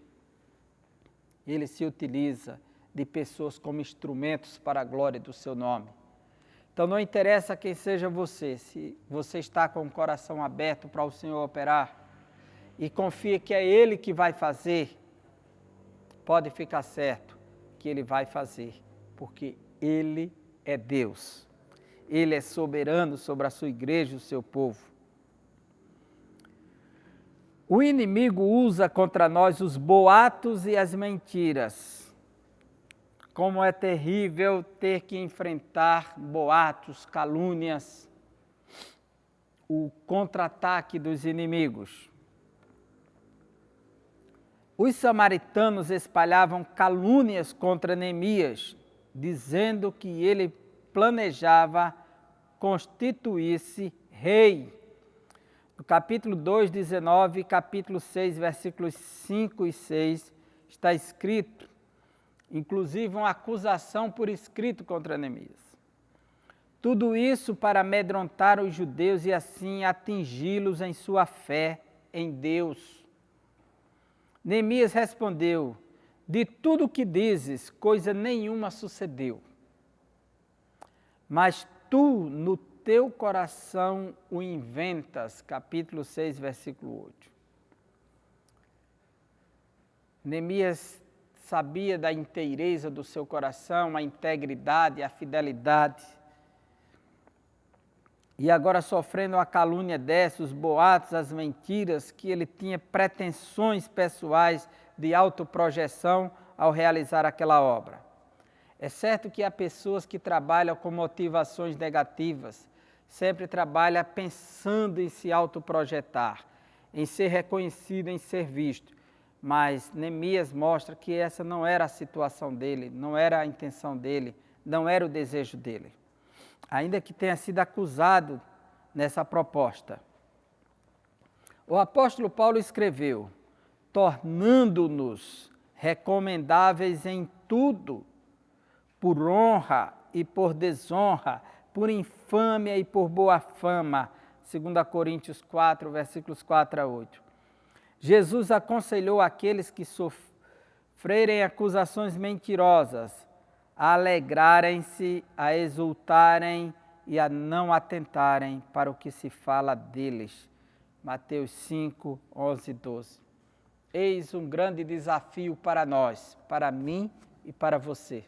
Ele se utiliza de pessoas como instrumentos para a glória do seu nome. Então não interessa quem seja você, se você está com o coração aberto para o Senhor operar e confia que é Ele que vai fazer, pode ficar certo que Ele vai fazer, porque Ele é Deus. Ele é soberano sobre a sua igreja e o seu povo. O inimigo usa contra nós os boatos e as mentiras. Como é terrível ter que enfrentar boatos, calúnias, o contra-ataque dos inimigos. Os samaritanos espalhavam calúnias contra Neemias, dizendo que ele planejava constituir-se rei. No capítulo 2, 19, capítulo 6, versículos 5 e 6, está escrito, inclusive uma acusação por escrito contra Neemias. Tudo isso para amedrontar os judeus e assim atingi-los em sua fé em Deus. Neemias respondeu, de tudo o que dizes, coisa nenhuma sucedeu. Mas tu, no teu coração, o inventas. Capítulo 6, versículo 8. Neemias sabia da inteireza do seu coração, a integridade, a fidelidade. E agora sofrendo a calúnia dessa, os boatos, as mentiras, que ele tinha pretensões pessoais de autoprojeção ao realizar aquela obra. É certo que há pessoas que trabalham com motivações negativas, sempre trabalham pensando em se autoprojetar, em ser reconhecido, em ser visto. Mas Neemias mostra que essa não era a situação dele, não era a intenção dele, não era o desejo dele. Ainda que tenha sido acusado nessa proposta. O apóstolo Paulo escreveu, tornando-nos recomendáveis em tudo, por honra e por desonra, por infâmia e por boa fama, 2 Coríntios 4, versículos 4 a 8. Jesus aconselhou aqueles que sofrerem acusações mentirosas, a alegrarem-se, a exultarem e a não atentarem para o que se fala deles. Mateus 5, 11 e 12. Eis um grande desafio para nós, para mim e para você,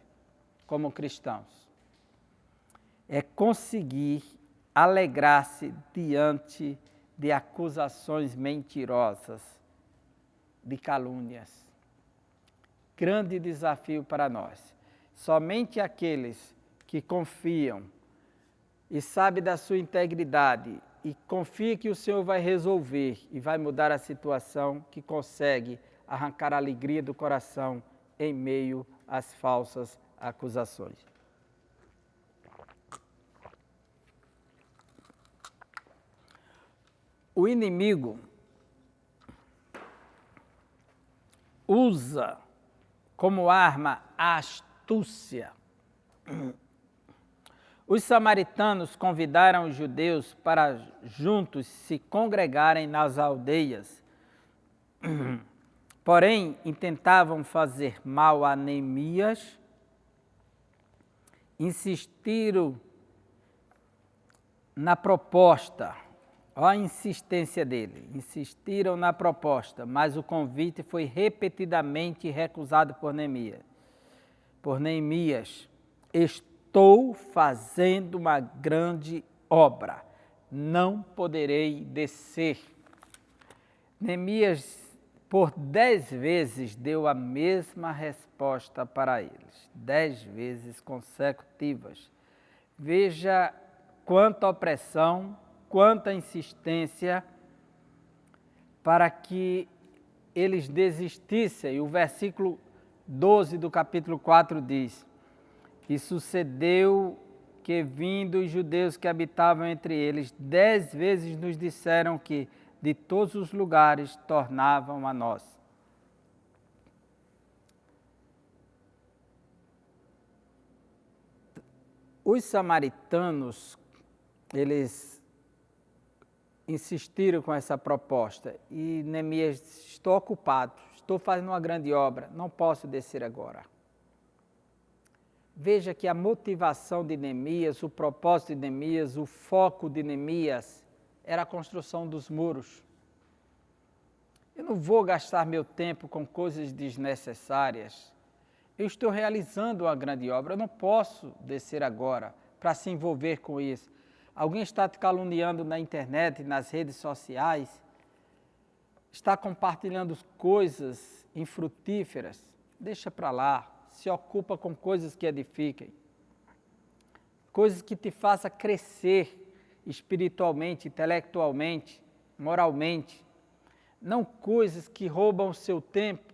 como cristãos. É conseguir alegrar-se diante de acusações mentirosas, de calúnias. Grande desafio para nós. Somente aqueles que confiam e sabem da sua integridade e confia que o Senhor vai resolver e vai mudar a situação, que consegue arrancar a alegria do coração em meio às falsas acusações. O inimigo usa como arma a astúcia. Os samaritanos convidaram os judeus para juntos se congregarem nas aldeias. Porém, intentavam fazer mal a Neemias, insistiram na proposta, olha a insistência dele, insistiram na proposta, mas o convite foi repetidamente recusado por Neemias. Estou fazendo uma grande obra, não poderei descer. Neemias, por 10 vezes, deu a mesma resposta para eles, 10 vezes consecutivas. Veja quanta opressão, quanta insistência para que eles desistissem. O versículo 12 do capítulo 4 diz, e sucedeu que, vindo os judeus que habitavam entre eles, 10 vezes nos disseram que de todos os lugares tornavam a nós. Os samaritanos, eles insistiram com essa proposta e Neemias disse, estou ocupado, estou fazendo uma grande obra, não posso descer agora. Veja que a motivação de Neemias, o propósito de Neemias, o foco de Neemias era a construção dos muros. Eu não vou gastar meu tempo com coisas desnecessárias. Eu estou realizando uma grande obra, eu não posso descer agora para se envolver com isso. Alguém está te caluniando na internet, nas redes sociais, está compartilhando coisas infrutíferas, deixa para lá, se ocupa com coisas que edifiquem, coisas que te façam crescer espiritualmente, intelectualmente, moralmente, não coisas que roubam o seu tempo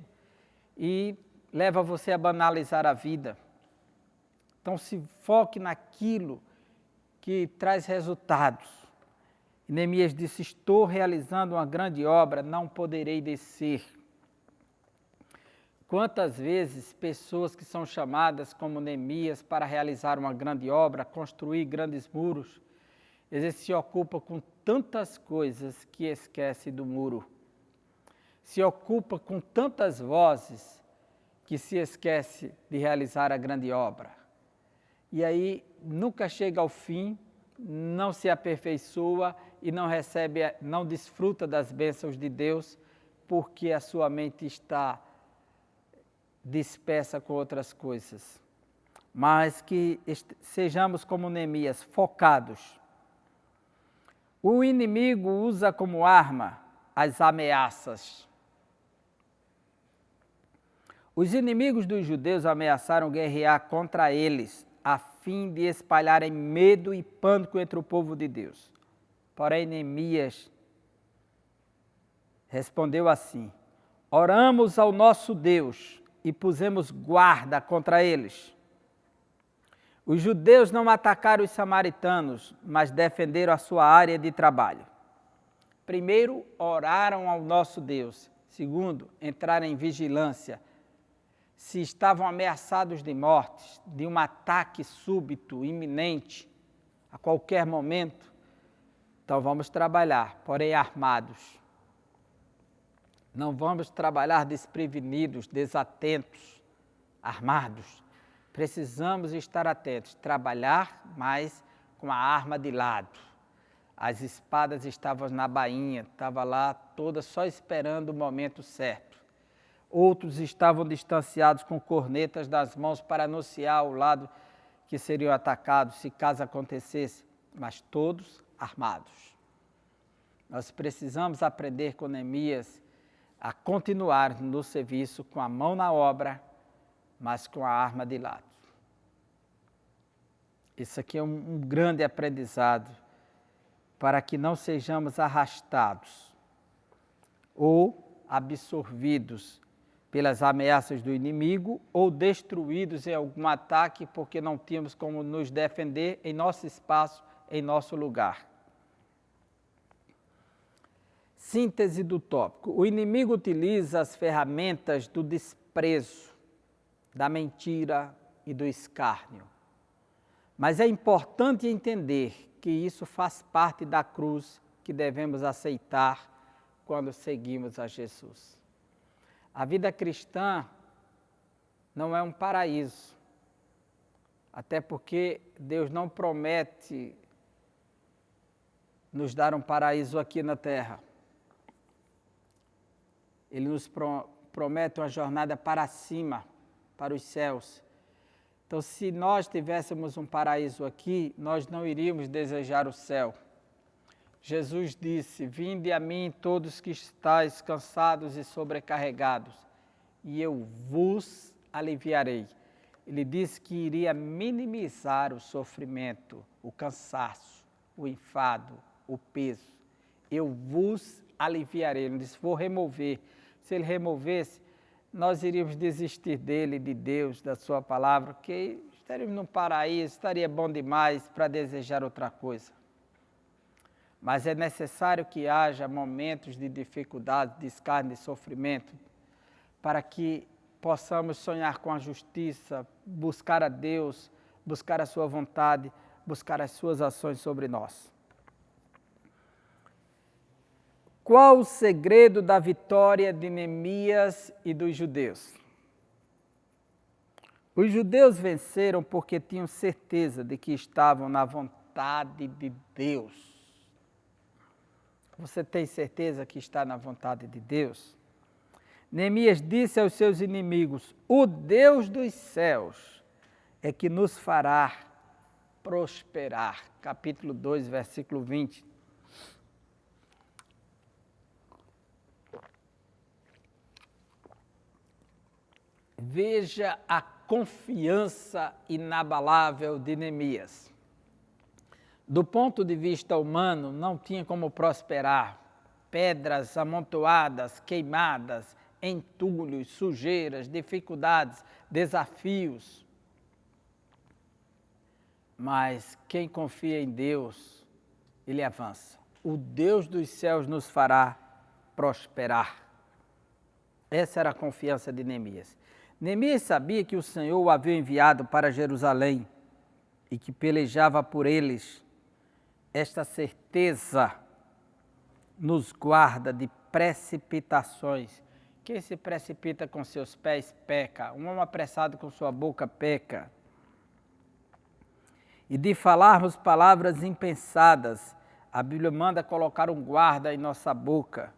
e leva você a banalizar a vida. Então se foque naquilo que traz resultados. E Neemias disse, estou realizando uma grande obra, não poderei descer. Quantas vezes pessoas que são chamadas como Neemias para realizar uma grande obra, construir grandes muros, eles se ocupam com tantas coisas que esquecem do muro. Se ocupa com tantas vozes que se esquece de realizar a grande obra. E aí nunca chega ao fim, não se aperfeiçoa e não desfruta das bênçãos de Deus, porque a sua mente está dispersa com outras coisas. Mas que sejamos como Neemias, focados. O inimigo usa como arma as ameaças. Os inimigos dos judeus ameaçaram guerrear contra eles, a fim de espalharem medo e pânico entre o povo de Deus. Porém, Neemias respondeu assim, oramos ao nosso Deus e pusemos guarda contra eles. Os judeus não atacaram os samaritanos, mas defenderam a sua área de trabalho. Primeiro, oraram ao nosso Deus. Segundo, entraram em vigilância. Se estavam ameaçados de morte, de um ataque súbito, iminente, a qualquer momento, então vamos trabalhar, porém armados. Não vamos trabalhar desprevenidos, desatentos, armados. Precisamos estar atentos, trabalhar, mas com a arma de lado. As espadas estavam na bainha, estavam lá todas só esperando o momento certo. Outros estavam distanciados com cornetas das mãos para anunciar o lado que seriam atacados, se caso acontecesse, mas todos armados. Nós precisamos aprender com Neemias a continuar no serviço com a mão na obra, mas com a arma de lado. Isso aqui é um grande aprendizado para que não sejamos arrastados ou absorvidos pelas ameaças do inimigo ou destruídos em algum ataque porque não tínhamos como nos defender em nosso espaço, em nosso lugar. Síntese do tópico. O inimigo utiliza as ferramentas do desprezo, da mentira e do escárnio. Mas é importante entender que isso faz parte da cruz que devemos aceitar quando seguimos a Jesus. A vida cristã não é um paraíso, até porque Deus não promete nos dar um paraíso aqui na terra. Ele nos promete uma jornada para cima, para os céus. Então, se nós tivéssemos um paraíso aqui, nós não iríamos desejar o céu. Jesus disse, vinde a mim todos que estáis cansados e sobrecarregados, e eu vos aliviarei. Ele disse que iria minimizar o sofrimento, o cansaço, o enfado, o peso. Eu vos aliviarei. Ele disse, vou remover. Se ele removesse, nós iríamos desistir dele, de Deus, da sua palavra, porque estaríamos num paraíso, estaria bom demais para desejar outra coisa. Mas é necessário que haja momentos de dificuldade, de escárnio, de sofrimento, para que possamos sonhar com a justiça, buscar a Deus, buscar a sua vontade, buscar as suas ações sobre nós. Qual o segredo da vitória de Neemias e dos judeus? Os judeus venceram porque tinham certeza de que estavam na vontade de Deus. Você tem certeza que está na vontade de Deus? Neemias disse aos seus inimigos, o Deus dos céus é que nos fará prosperar. Capítulo 2, versículo 20. Veja a confiança inabalável de Neemias. Do ponto de vista humano, não tinha como prosperar. Pedras amontoadas, queimadas, entulhos, sujeiras, dificuldades, desafios. Mas quem confia em Deus, ele avança. O Deus dos céus nos fará prosperar. Essa era a confiança de Neemias. Neemias sabia que o Senhor o havia enviado para Jerusalém e que pelejava por eles. Esta certeza nos guarda de precipitações. Quem se precipita com seus pés peca. Um homem apressado com sua boca peca. E de falarmos palavras impensadas, a Bíblia manda colocar um guarda em nossa boca.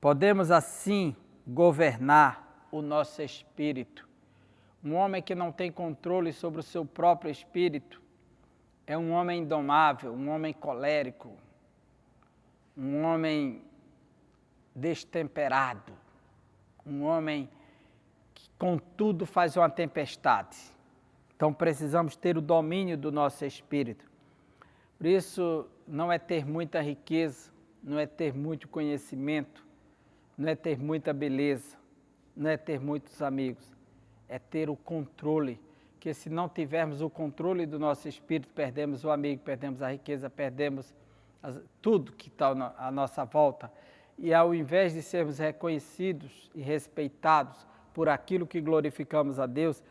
Podemos assim governar o nosso espírito. Um homem que não tem controle sobre o seu próprio espírito é um homem indomável, um homem colérico, um homem destemperado, um homem que com tudo faz uma tempestade. Então precisamos ter o domínio do nosso espírito. Por isso não é ter muita riqueza, não é ter muito conhecimento, não é ter muita beleza, não é ter muitos amigos, é ter o controle, que se não tivermos o controle do nosso espírito, perdemos o amigo, perdemos a riqueza, perdemos tudo que está à nossa volta. E ao invés de sermos reconhecidos e respeitados por aquilo que glorificamos a Deus,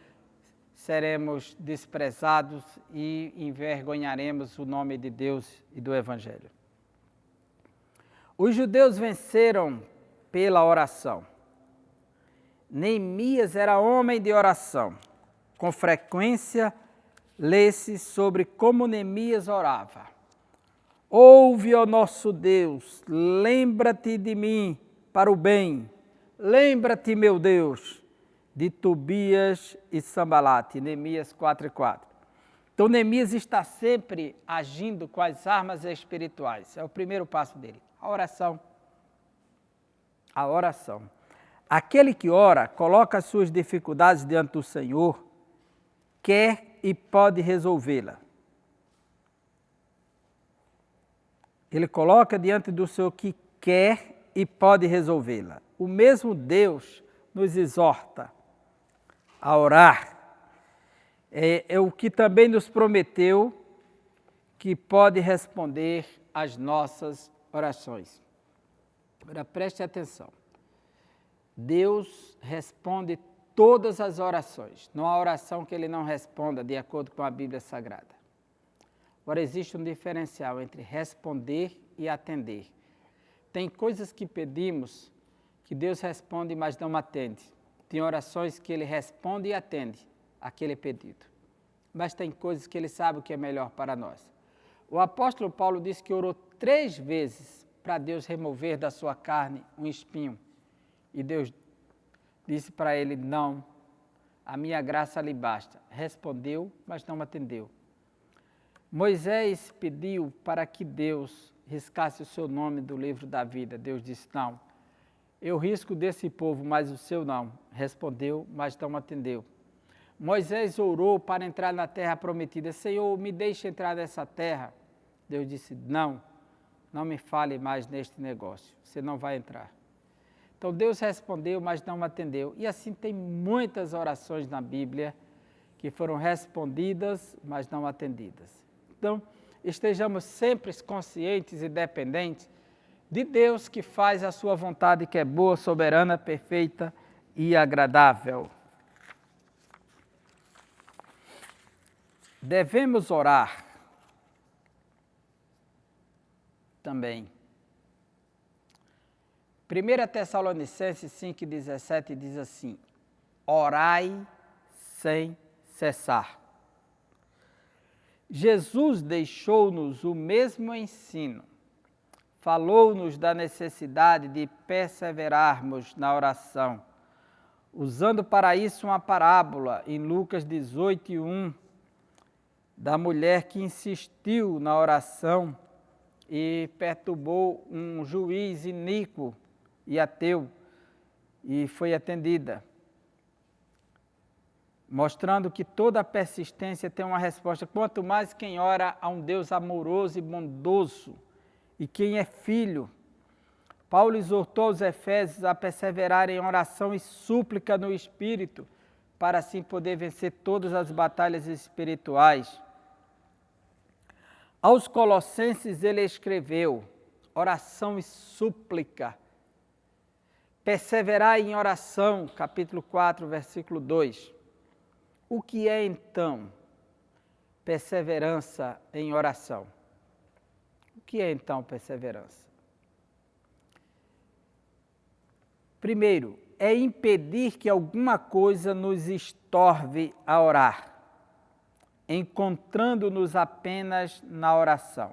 seremos desprezados e envergonharemos o nome de Deus e do Evangelho. Os judeus venceram pela oração. Neemias era homem de oração. Com frequência, lê-se sobre como Neemias orava. Ouve, ó nosso Deus, lembra-te de mim para o bem. Lembra-te, meu Deus, de Tobias e Sambalate. Neemias 4:4. Então, Neemias está sempre agindo com as armas espirituais. É o primeiro passo dele, a oração. A oração. Aquele que ora, coloca as suas dificuldades diante do Senhor, quer e pode resolvê-la. Ele coloca diante do Senhor que quer e pode resolvê-la. O mesmo Deus nos exorta a orar. É o que também nos prometeu que pode responder às nossas orações. Agora preste atenção. Deus responde todas as orações. Não há oração que Ele não responda, de acordo com a Bíblia Sagrada. Agora, existe um diferencial entre responder e atender. Tem coisas que pedimos que Deus responde, mas não atende. Tem orações que Ele responde e atende aquele pedido. Mas tem coisas que Ele sabe o que é melhor para nós. O apóstolo Paulo disse que orou 3 vezes para Deus remover da sua carne um espinho. E Deus disse para ele, não, a minha graça lhe basta. Respondeu, mas não atendeu. Moisés pediu para que Deus riscasse o seu nome do livro da vida. Deus disse, não, eu risco desse povo, mas o seu não. Respondeu, mas não atendeu. Moisés orou para entrar na terra prometida. Senhor, me deixe entrar nessa terra. Deus disse, não me fale mais neste negócio, você não vai entrar. Então Deus respondeu, mas não atendeu. E assim tem muitas orações na Bíblia que foram respondidas, mas não atendidas. Então, estejamos sempre conscientes e dependentes de Deus que faz a sua vontade, que é boa, soberana, perfeita e agradável. Devemos orar também. 1 Tessalonicenses 5,17 diz assim, orai sem cessar. Jesus deixou-nos o mesmo ensino, falou-nos da necessidade de perseverarmos na oração, usando para isso uma parábola em Lucas 18:1, da mulher que insistiu na oração e perturbou um juiz iníquo e ateu, e foi atendida, mostrando que toda persistência tem uma resposta. Quanto mais quem ora a um Deus amoroso e bondoso, e quem é filho. Paulo exortou os efésios a perseverarem em oração e súplica no Espírito, para assim poder vencer todas as batalhas espirituais. Aos Colossenses ele escreveu, oração e súplica. Perseverai em oração, capítulo 4, versículo 2. O que é então perseverança em oração? O que é então perseverança? Primeiro, é impedir que alguma coisa nos estorve a orar, encontrando-nos apenas na oração.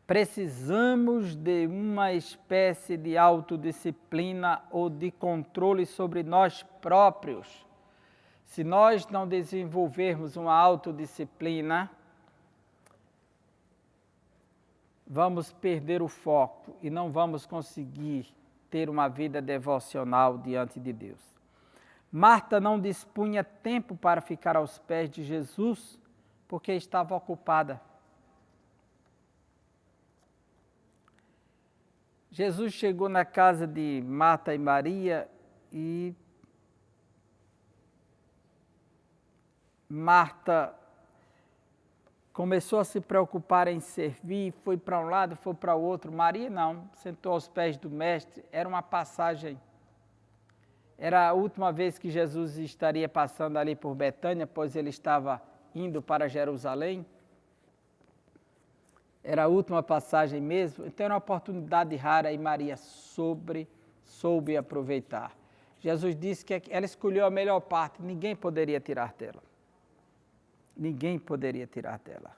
Precisamos de uma espécie de autodisciplina ou de controle sobre nós próprios. Se nós não desenvolvermos uma autodisciplina, vamos perder o foco e não vamos conseguir ter uma vida devocional diante de Deus. Marta não dispunha tempo para ficar aos pés de Jesus, porque estava ocupada. Jesus chegou na casa de Marta e Maria e Marta começou a se preocupar em servir, foi para um lado, foi para o outro. Maria não, sentou aos pés do mestre, era uma passagem. Era a última vez que Jesus estaria passando ali por Betânia, pois ele estava indo para Jerusalém. Era a última passagem mesmo, então era uma oportunidade rara e Maria soube aproveitar. Jesus disse que ela escolheu a melhor parte, ninguém poderia tirar dela. Ninguém poderia tirar dela,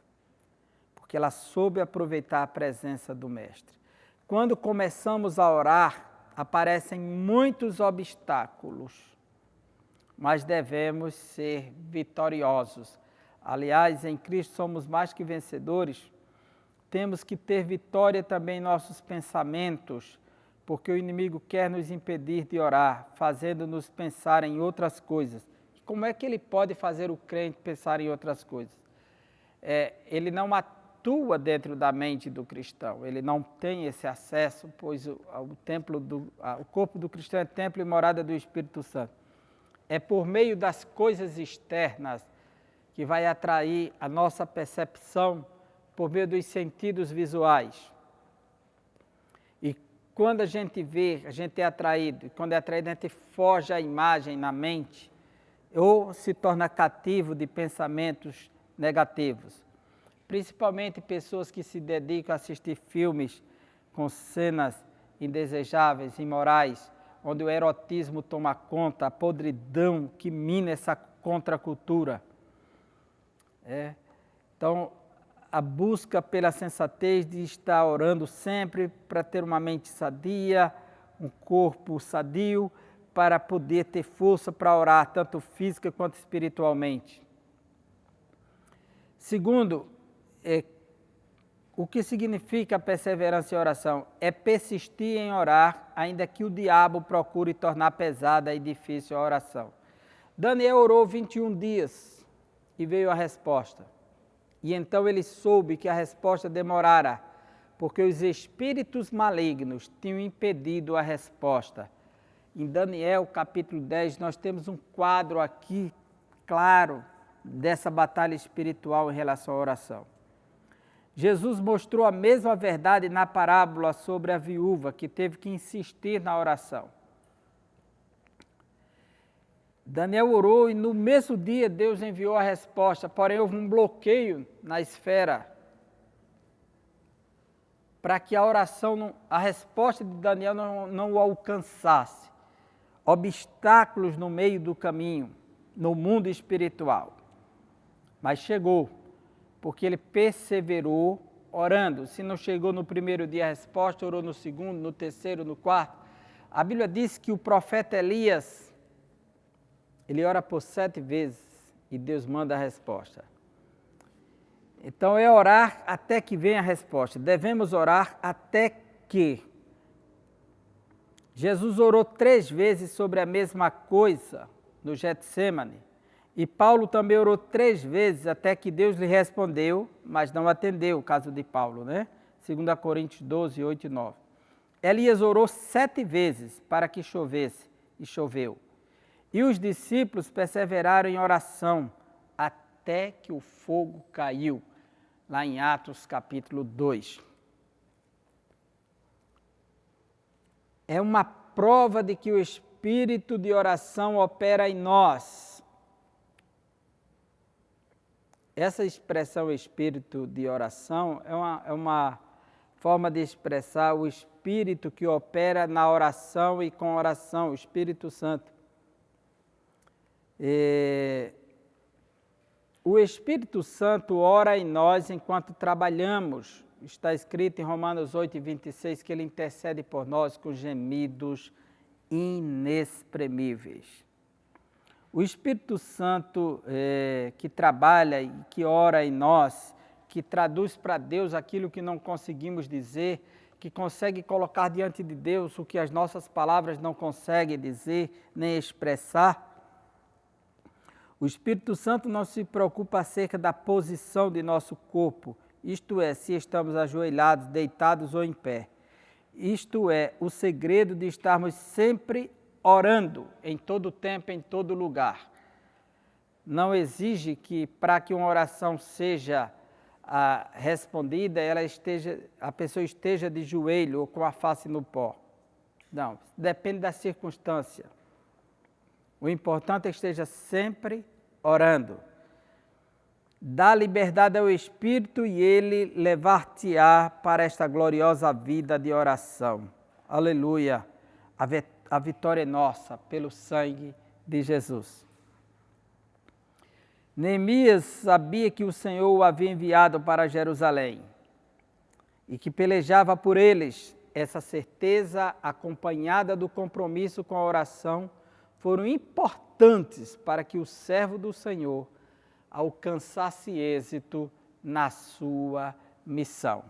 porque ela soube aproveitar a presença do Mestre. Quando começamos a orar, aparecem muitos obstáculos, mas devemos ser vitoriosos. Aliás, em Cristo somos mais que vencedores. Temos que ter vitória também em nossos pensamentos, porque o inimigo quer nos impedir de orar, fazendo-nos pensar em outras coisas. Como é que ele pode fazer o crente pensar em outras coisas? Ele não atua dentro da mente do cristão, ele não tem esse acesso, pois o corpo do cristão é templo e morada do Espírito Santo. É por meio das coisas externas que vai atrair a nossa percepção por meio dos sentidos visuais. E quando a gente vê, a gente é atraído, e quando é atraído a gente foge a imagem na mente, ou se torna cativo de pensamentos negativos. Principalmente pessoas que se dedicam a assistir filmes com cenas indesejáveis, imorais, onde o erotismo toma conta, a podridão que mina essa contracultura. Então, a busca pela sensatez de estar orando sempre para ter uma mente sadia, um corpo sadio, para poder ter força para orar, tanto física quanto espiritualmente. Segundo, o que significa perseverança em oração? É persistir em orar, ainda que o diabo procure tornar pesada e difícil a oração. Daniel orou 21 dias e veio a resposta. E então ele soube que a resposta demorara, porque os espíritos malignos tinham impedido a resposta. Em Daniel, capítulo 10, nós temos um quadro aqui, claro, dessa batalha espiritual em relação à oração. Jesus mostrou a mesma verdade na parábola sobre a viúva, que teve que insistir na oração. Daniel orou e no mesmo dia Deus enviou a resposta, porém houve um bloqueio na esfera para que a oração, a resposta de Daniel não o alcançasse. Obstáculos no meio do caminho, no mundo espiritual. Mas chegou, porque ele perseverou orando. Se não chegou no primeiro dia a resposta, orou no segundo, no terceiro, no quarto. A Bíblia diz que o profeta Elias, ele ora por 7 vezes e Deus manda a resposta. Então é orar até que venha a resposta. Devemos orar até que. Jesus orou 3 vezes sobre a mesma coisa no Getsêmani. E Paulo também orou 3 vezes até que Deus lhe respondeu, mas não atendeu, o caso de Paulo, né? 2 Coríntios 12, 8 e 9. Elias orou 7 vezes para que chovesse, e choveu. E os discípulos perseveraram em oração até que o fogo caiu, lá em Atos capítulo 2. É uma prova de que o espírito de oração opera em nós. Essa expressão espírito de oração é uma forma de expressar o espírito que opera na oração e com oração, o Espírito Santo. O Espírito Santo ora em nós enquanto trabalhamos. Está escrito em Romanos 8:26 que ele intercede por nós com gemidos inexprimíveis. O Espírito Santo que trabalha e que ora em nós, que traduz para Deus aquilo que não conseguimos dizer, que consegue colocar diante de Deus o que as nossas palavras não conseguem dizer nem expressar. O Espírito Santo não se preocupa acerca da posição de nosso corpo, isto é, se estamos ajoelhados, deitados ou em pé. Isto é, o segredo de estarmos sempre orando, em todo tempo, em todo lugar. Não exige que, para que uma oração seja respondida, a pessoa esteja de joelho ou com a face no pó. Não, depende da circunstância. O importante é que esteja sempre orando. Dá liberdade ao Espírito e ele levar-te-á para esta gloriosa vida de oração. Aleluia! A vitória é nossa pelo sangue de Jesus. Neemias sabia que o Senhor o havia enviado para Jerusalém e que pelejava por eles. Essa certeza, acompanhada do compromisso com a oração, foram importantes para que o servo do Senhor alcançasse êxito na sua missão.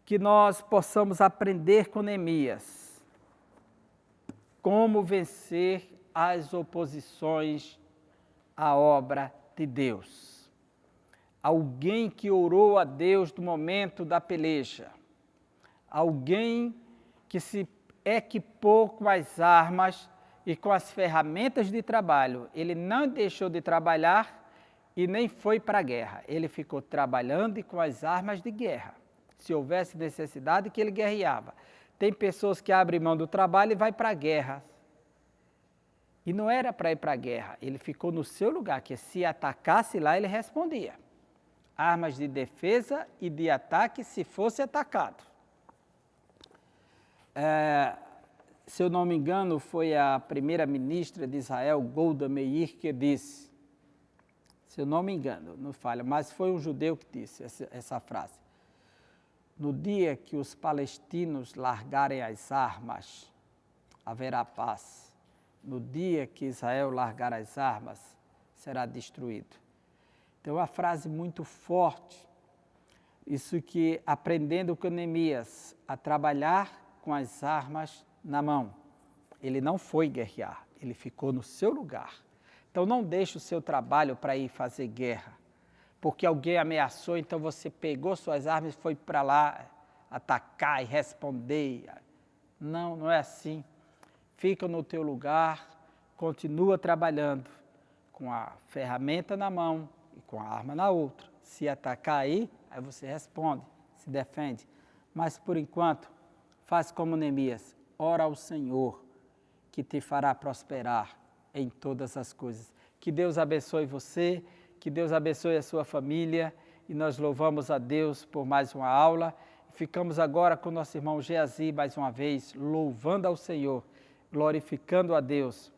Que nós possamos aprender com Neemias como vencer as oposições à obra de Deus. Alguém que orou a Deus no momento da peleja. Alguém que se equipou com as armas e com as ferramentas de trabalho. Ele não deixou de trabalhar e nem foi para a guerra. Ele ficou trabalhando e com as armas de guerra. Se houvesse necessidade, que ele guerreava. Tem pessoas que abrem mão do trabalho e vai para a guerra. E não era para ir para a guerra. Ele ficou no seu lugar, que se atacasse lá, ele respondia. Armas de defesa e de ataque se fosse atacado. Se eu não me engano, foi a primeira-ministra de Israel, Golda Meir, que disse, se eu não me engano, não falha, mas foi um judeu que disse essa frase. No dia que os palestinos largarem as armas, haverá paz. No dia que Israel largar as armas, será destruído. Então, é uma frase muito forte. Isso que, aprendendo com Neemias a trabalhar com as armas na mão. Ele não foi guerrear, ele ficou no seu lugar. Então não deixe o seu trabalho para ir fazer guerra, porque alguém ameaçou, então você pegou suas armas e foi para lá atacar e responder. Não, não é assim. Fica no teu lugar, continua trabalhando com a ferramenta na mão e com a arma na outra. Se atacar aí você responde, se defende. Mas por enquanto, faz como Neemias. Ora ao Senhor, que te fará prosperar em todas as coisas. Que Deus abençoe você, que Deus abençoe a sua família, e nós louvamos a Deus por mais uma aula. Ficamos agora com nosso irmão Geazi, mais uma vez, louvando ao Senhor, glorificando a Deus,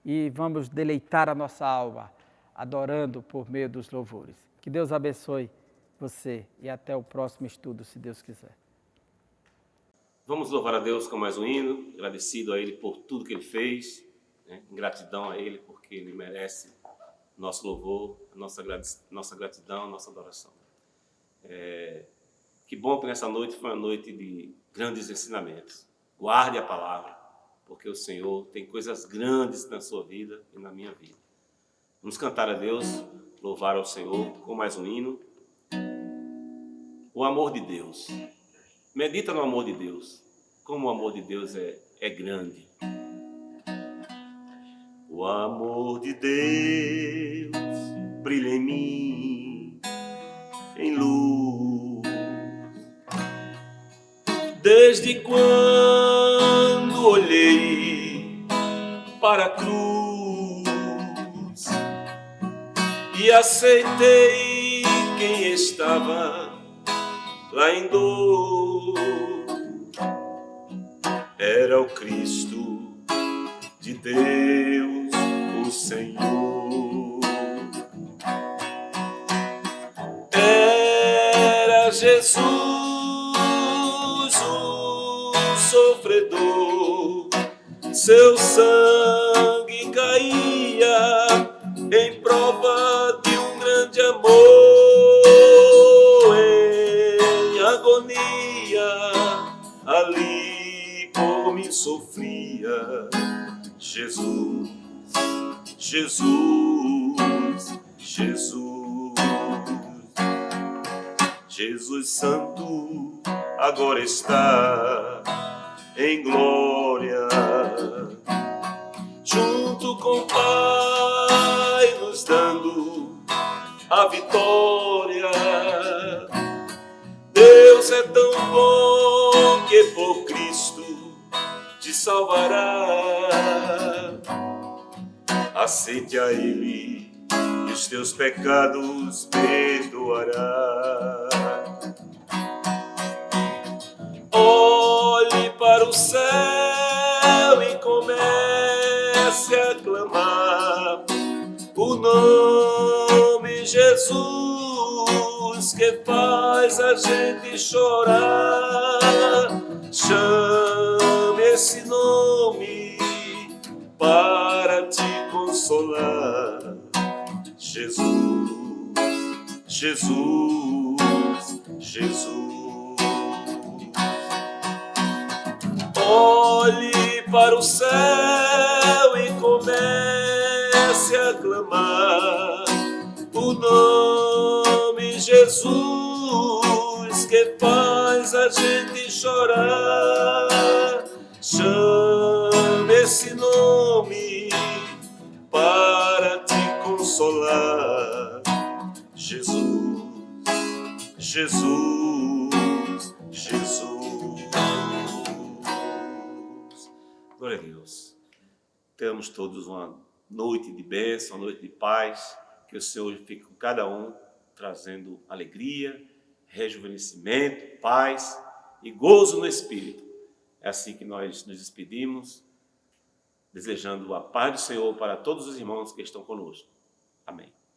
e vamos deleitar a nossa alma, adorando por meio dos louvores. Que Deus abençoe você, e até o próximo estudo, se Deus quiser. Vamos louvar a Deus com mais um hino, agradecido a Ele por tudo que Ele fez, né? Em gratidão a Ele, porque Ele merece nosso louvor, nossa gratidão, nossa adoração. Que bom que nessa noite foi uma noite de grandes ensinamentos. Guarde a palavra, porque o Senhor tem coisas grandes na sua vida e na minha vida. Vamos cantar a Deus, louvar ao Senhor com mais um hino. O amor de Deus. Medita no amor de Deus. Como o amor de Deus é grande. O amor de Deus brilha em mim, em luz. Desde quando olhei para a cruz e aceitei quem estava lá em dor, era o Cristo de Deus, o Senhor. Era Jesus, o sofredor, seu sangue caía em prova de um grande amor. Em agonia, ali por mim sofria. Jesus, Jesus, Jesus, Jesus Santo agora está em glória, junto com o Pai nos dando a vitória. Deus é tão bom que por Cristo te salvará. Aceite a Ele e os teus pecados perdoará. Olhe para o céu e comece a clamar o nome Jesus, que faz a gente chorar. Chame esse nome para te consolar. Jesus, Jesus, Jesus. Olhe para o céu e comece a clamar o nome Jesus, que faz a gente chorar. Chame esse nome para te consolar. Jesus, Jesus, Jesus. Glória a Deus. Tenhamos todos uma noite de bênção, uma noite de paz. Que o Senhor fique com cada um, trazendo alegria, rejuvenescimento, paz e gozo no Espírito. É assim que nós nos despedimos, desejando a paz do Senhor para todos os irmãos que estão conosco. Amém.